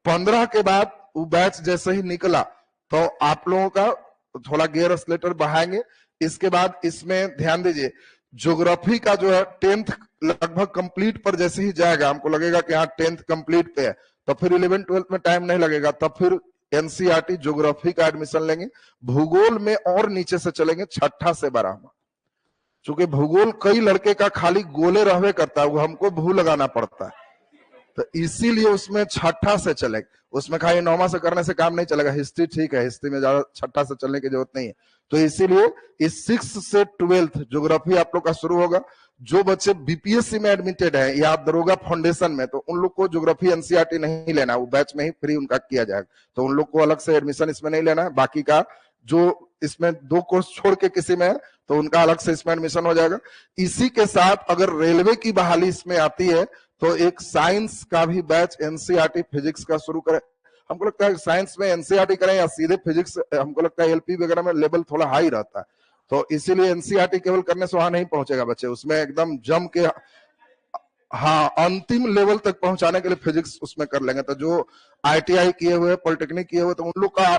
15 के बाद वो बैच जैसे ही निकला तो आप लोगों का थोड़ा गियर एक्सीलरेटर बढ़ाएंगे। इसके बाद इसमें ध्यान दीजिए, ज्योग्राफी का जो है 10th लगभग कंप्लीट पर जैसे ही जाएगा, हमको लगेगा कि हाँ 10th कंप्लीट पे है, तो फिर 11th 12th में टाइम नहीं लगेगा, तब फिर NCERT ज्योग्राफी का एडमिशन लेंगे। भूगोल में और नीचे से चलेंगे 6ठा से 12वां, चूंकि भूगोल कई लड़के का खाली गोले रहवे करता है, वो हमको भू लगाना पड़ता है, तो इसीलिए उसमें 6ठा से चलेगा। उसमें खाली 9वां से करने से काम नहीं चलेगा। हिस्ट्री ठीक है, हिस्ट्री में ज्यादा 6ठा से चलने की जरूरत नहीं है। तो इसीलिए इस 6 से 12th ज्योग्राफी आप लोग का शुरू होगा। जो बच्चे BPSC में एडमिटेड है या दरोगा फाउंडेशन में, तो उन लोग को ज्योग्राफी NCERT नहीं लेना, वो बैच में ही फ्री उनका किया जाएगा। तो उन लोग को अलग से एडमिशन इसमें नहीं लेना है। बाकी का जो इसमें 2 कोर्स छोड़ के किसी में है तो उनका अलग से इसमें एडमिशन हो जाएगा। इसी के साथ अगर रेलवे की बहाली इसमें आती है तो एक साइंस का भी बैच NCERT फिजिक्स का शुरू करें। हमको लगता है साइंस में NCERT करें या सीधे फिजिक्स, हमको लगता है LP वगैरह में लेवल थोड़ा हाई रहता है, तो इसीलिए NCERT केवल करने से वहां नहीं पहुंचेगा बच्चे, उसमें एकदम जम के हाँ अंतिम लेवल तक पहुंचाने के लिए फिजिक्स उसमें कर लेंगे। तो जो ITI किए हुए, पॉलिटेक्निक किए हुए, तो उन लोग का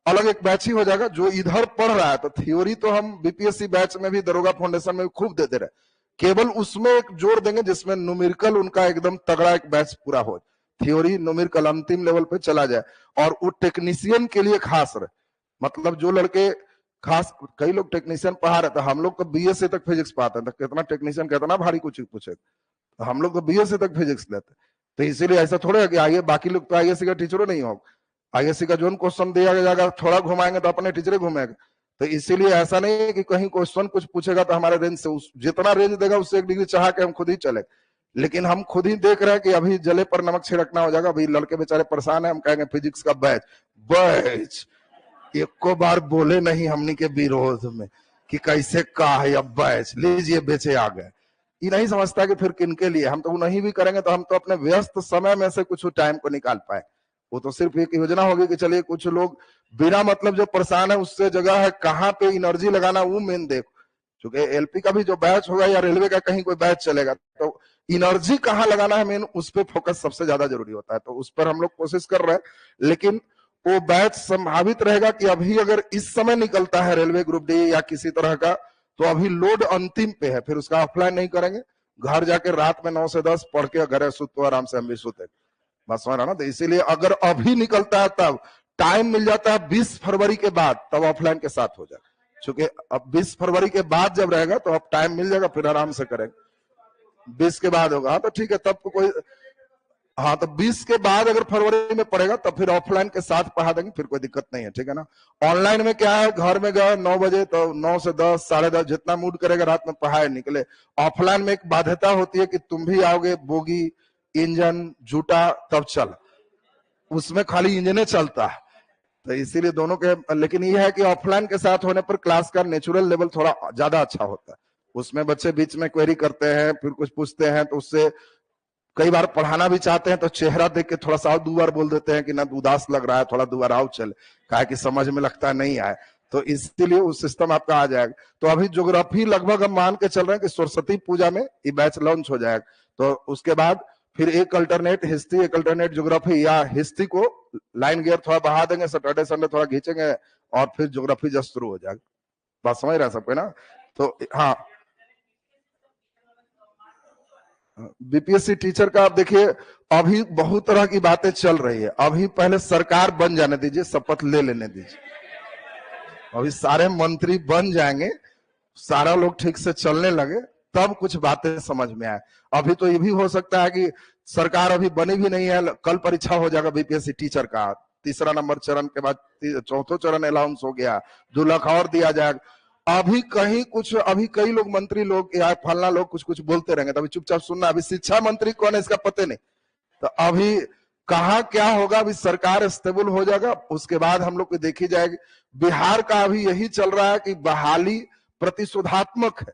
अलग एक बैच ही हो जाएगा। जो इधर पढ़ रहा है तो थ्योरी तो हम BPSC बैच में भी, दरोगा फाउंडेशन में भी खूब देते रहे, केवल उसमें एक जोड़ देंगे जिसमें न्यूमेरिकल उनका एकदम तगड़ा एक बैच पूरा हो, थ्योरी न्यूमेरिकल अंतिम लेवल पे चला जाए। और वो टेक्नीशियन के लिए खास रहे, मतलब जो लड़के खास, कई लोग टेक्नीशियन पढ़ा रहे थे, हम लोग तो BSc तक फिजिक्स पढ़ाते हैं, तो कितना टेक्नीशियन कितना भारी कुछ पूछे, तो हम लोग तो BSc तक फिजिक्स लेते। तो इसीलिए ऐसा थोड़ा है कि आइए बाकी लोग तो ISC का टीचरों नहीं होगा, ISC का जो क्वेश्चन दिया जाएगा थोड़ा घुमाएंगे तो अपने टीचर घूमेगा, तो इसीलिए ऐसा नहीं है कि कहीं क्वेश्चन कुछ पूछेगा तो हमारे रेंज से जितना रेंज देगा उससे 1 डिग्री चढ़ा के हम खुद ही चले, लेकिन हम खुद ही देख रहे हैं कि अभी जले पर नमक छिड़कना हो जाएगा। अभी लड़के बेचारे परेशान है, हम कहेंगे फिजिक्स का बैच एक को बार बोले नहीं हमनी के विरोध में कि कैसे का है अब बैच लीजिए बेचे आ गए। ये नहीं समझता कि फिर किनके लिए, हम तो नहीं भी करेंगे तो हम तो अपने व्यस्त समय में से कुछ टाइम को निकाल पाए। वो तो सिर्फ एक योजना होगी कि चलिए कुछ लोग बिना मतलब जो परेशान है उससे जगह है कहाँ पे एनर्जी लगाना वो मेन देखो, क्योंकि एलपी का भी जो बैच होगा या रेलवे का कहीं कोई बैच चलेगा तो एनर्जी कहाँ लगाना है मेन, उस पर फोकस सबसे ज्यादा जरूरी होता है। तो उस पर हम लोग कोशिश कर रहे हैं, लेकिन वो बैच संभावित रहेगा कि अभी अगर इस समय निकलता है रेलवे ग्रुप डी या किसी तरह का तो अभी लोड अंतिम पे है, फिर उसका ऑफलाइन नहीं करेंगे, घर जाके रात में 9 से 10 पढ़ के घर सुत तो आराम से हम भी सुते, बस समझ रहा ना। तो इसीलिए अगर अभी निकलता है तब टाइम मिल जाता है 20 फरवरी के बाद, तब ऑफलाइन के साथ हो जाए, क्योंकि अब 20 फरवरी के बाद जब रहेगा तो अब टाइम मिल जाएगा, फिर आराम से करेंगे। 20 के बाद होगा तो ठीक है, तब तो कोई हाँ तो 20 के बाद अगर फरवरी में पड़ेगा तब फिर ऑफलाइन के साथ पढ़ा देंगे, फिर कोई दिक्कत नहीं है, ठीक है ना। ऑनलाइन में क्या है, घर में गए 9 बजे तो 9 से 10 साढ़े 10 जितना मूड करेगा रात में पढ़ाए निकले। ऑफलाइन में एक बाध्यता होती है कि तुम भी आओगे, बोगी इंजन जूटा तब चल, उसमें खाली इंजने चलता है, तो इसीलिए दोनों के। लेकिन यह है कि ऑफलाइन के साथ होने पर क्लास का नेचुरल लेवल थोड़ा ज्यादा अच्छा होता है, उसमें बच्चे बीच में क्वेरी करते हैं, फिर कुछ पूछते हैं, तो उससे कई बार पढ़ाना भी चाहते हैं तो चेहरा देख के थोड़ा सा और 2 बार बोल देते हैं कि ना उदास लग रहा है, थोड़ा 2 बार आओ चल, कहा कि समझ में लगता है नहीं आए, तो इसीलिए वो सिस्टम आपका आ जाएगा। तो अभी ज्योग्राफी लगभग हम मान के चल रहे हैं कि सरस्वती पूजा में ये बैच लॉन्च हो जाएगा, तो उसके बाद फिर एक अल्टरनेट हिस्ट्री एक अल्टरनेट ज्योग्राफी, या हिस्ट्री को लाइन गियर थोड़ा बढ़ा देंगे, सैटरडे संडे थोड़ा खींचेंगे और फिर ज्योग्राफी जस्ट शुरू हो जाएगा। बात समझ रहे हैं सबको ना। तो हाँ बीपीएससी टीचर का आप देखिए अभी बहुत तरह की बातें चल रही है, अभी पहले सरकार बन जाने दीजिए, शपथ ले लेने दीजिए, अभी सारे मंत्री बन जाएंगे, सारा लोग ठीक से चलने लगे तब कुछ बातें समझ में आए। अभी तो ये भी हो सकता है कि सरकार अभी बनी भी नहीं है, कल परीक्षा हो जाएगा बीपीएससी टीचर का, 3रा नंबर चरण के बाद 4था चरण अनाउंस हो गया, 2 लाख और दिया जाएगा। अभी कहीं कुछ, अभी कई लोग मंत्री लोग या फलना लोग कुछ कुछ बोलते रहेंगे, तो अभी चुपचाप सुनना। अभी शिक्षा मंत्री कौन है इसका पता नहीं, तो अभी कहा क्या होगा, अभी सरकार स्टेबल हो जाएगा उसके बाद हम लोग को देखी जाएगी। बिहार का अभी यही चल रहा है कि बहाली प्रतिशोधात्मक है।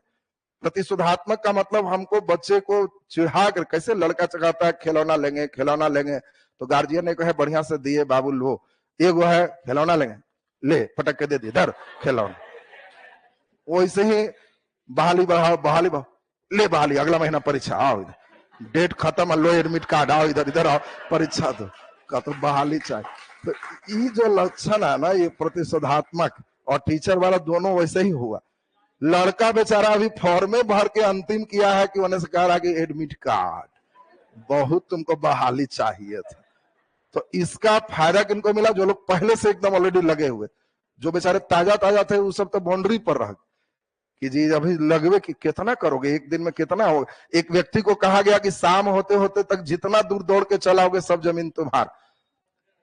प्रतिशोधात्मक का मतलब हमको बच्चे को चिढ़ा कर, कैसे लड़का चढ़ाता है खिलौना लेंगे खिलौना लेंगे, तो गार्जियन ने कहे बढ़िया से दिए बाबू लो, एगो है खिलौना लेंगे, ले पटक के दे दिए धर खिलौना, वैसे ही बहाली बढ़ाओ बहाली बढ़ाओ, ले बहाली अगला महीना परीक्षा आओ, इधर डेट खत्म, लो एडमिट कार्ड आओ, इधर इधर आओ परीक्षा दो, का तो बहाली चाहिए। तो ये जो लक्षण है ना ये प्रतिशोधात्मक और टीचर वाला दोनों वैसे ही हुआ। लड़का बेचारा अभी फॉर्मे भर के अंतिम किया है कि उन्हें से कह रहा कि एडमिट कार्ड, बहुत तुमको बहाली चाहिए था। तो इसका फायदा किनको मिला, जो लोग पहले से एकदम ऑलरेडी लगे हुए, जो बेचारे ताजा ताजा थे वो सब तो बाउंड्री पर रह कि जी अभी लगवे कि कितना करोगे, एक दिन में कितना होगा। एक व्यक्ति को कहा गया कि शाम होते होते तक जितना दूर दौड़ के चलाओगे सब जमीन तुम्हार।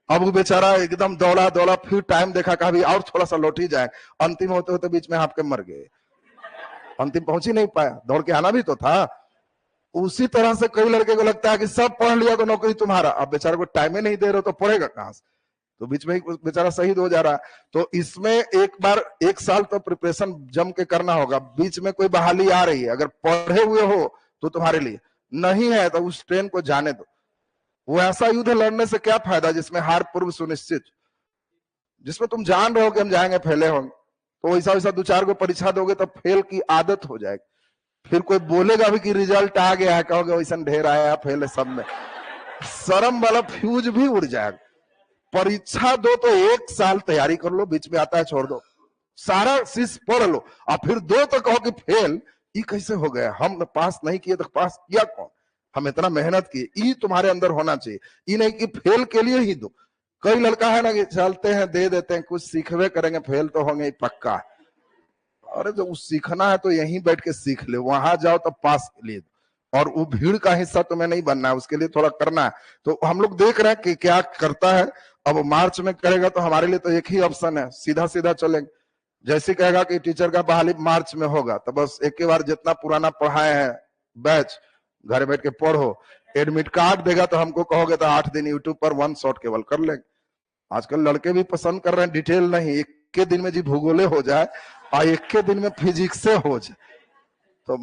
अब वो बेचारा एकदम दौड़ा दौड़ा, फिर टाइम देखा कहा भी और थोड़ा सा लौट ही जाए, अंतिम होते होते बीच में आपके मर गए, अंतिम पहुंच ही नहीं पाया, दौड़ के आना भी तो था। उसी तरह से कई लड़के को लगता है कि सब पढ़ लिया तो नौकरी तुम्हारा, अब बेचारे को टाइम ही नहीं दे रहे तो पढ़ेगा कहां से, तो बीच में बेचारा शहीद हो जा रहा है। तो इसमें एक बार 1 साल तो प्रिपरेशन जम के करना होगा, बीच में कोई बहाली आ रही है, अगर पढ़े हुए हो तो तुम्हारे लिए, नहीं है तो उस ट्रेन को जाने दो। वो ऐसा युद्ध लड़ने से क्या फायदा जिसमें हार पूर्व सुनिश्चित, जिसमें तुम जान रहे हो कि हम जाएंगे फेले होंगे, तो वैसा वैसा 2-4 को परीक्षा दोगे तो फेल की आदत हो जाएगी, फिर कोई बोलेगा भी कि रिजल्ट आ गया है, कहोगे वैसा ढेर आया फेल है सब में, शर्म वाला फ्यूज भी उड़ जाएगा। परीक्षा दो तो 1 साल तैयारी कर लो, बीच में आता है छोड़ दो, सारा चीज पढ़ लो, और फिर दो तो कहो कि फेल, ये कैसे हो गया, हम पास नहीं किए तो पास किया कौन, हम इतना मेहनत किए, ये तुम्हारे अंदर होना चाहिए, ये नहीं कि फेल के लिए ही दो। कई लड़का है ना कि चलते हैं दे देते हैं, कुछ सीखवे करेंगे फेल तो होंगे पक्का, अरे जो सीखना है तो यहीं बैठ के सीख ले, वहां जाओ तो पास के लिए, और वो भीड़ का हिस्सा तुम्हें नहीं बनना है, उसके लिए थोड़ा करना है। तो हम लोग देख रहे हैं कि क्या करता है, अब मार्च में करेगा तो हमारे लिए तो एक ही ऑप्शन है, सीधा सीधा चलेंगे, जैसे कहेगा कि टीचर का बहाली मार्च में होगा, तो बस एक ही बार जितना पुराना पढ़ाए हैं बैच घर बैठ के पढ़ो। एडमिट कार्ड देगा तो हमको कहोगे तो 8 दिन यूट्यूब पर 1 शॉट केवल कर लेंगे। आजकल लड़के भी पसंद कर रहे हैं डिटेल नहीं, एक के दिन में जी भूगोले हो जाए और एक के दिन में फिजिक्स से हो जाए, तो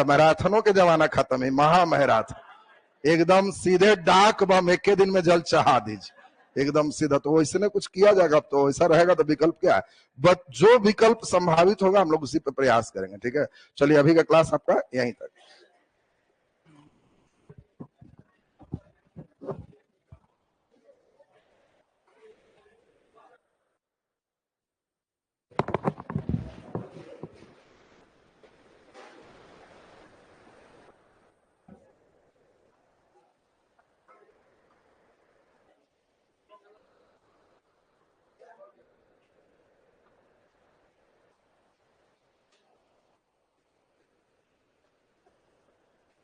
मैराथनों के जमाना खत्म है। महामैराथन एकदम सीधे डाक बम एक के दिन में जल चढ़ा दीजिए, एकदम सीधा। तो वैसे ने कुछ किया जाएगा, तो ऐसा रहेगा तो विकल्प क्या है? बट जो विकल्प संभावित होगा हम लोग उसी पे प्रयास करेंगे। ठीक है, चलिए अभी का क्लास आपका यहीं तक।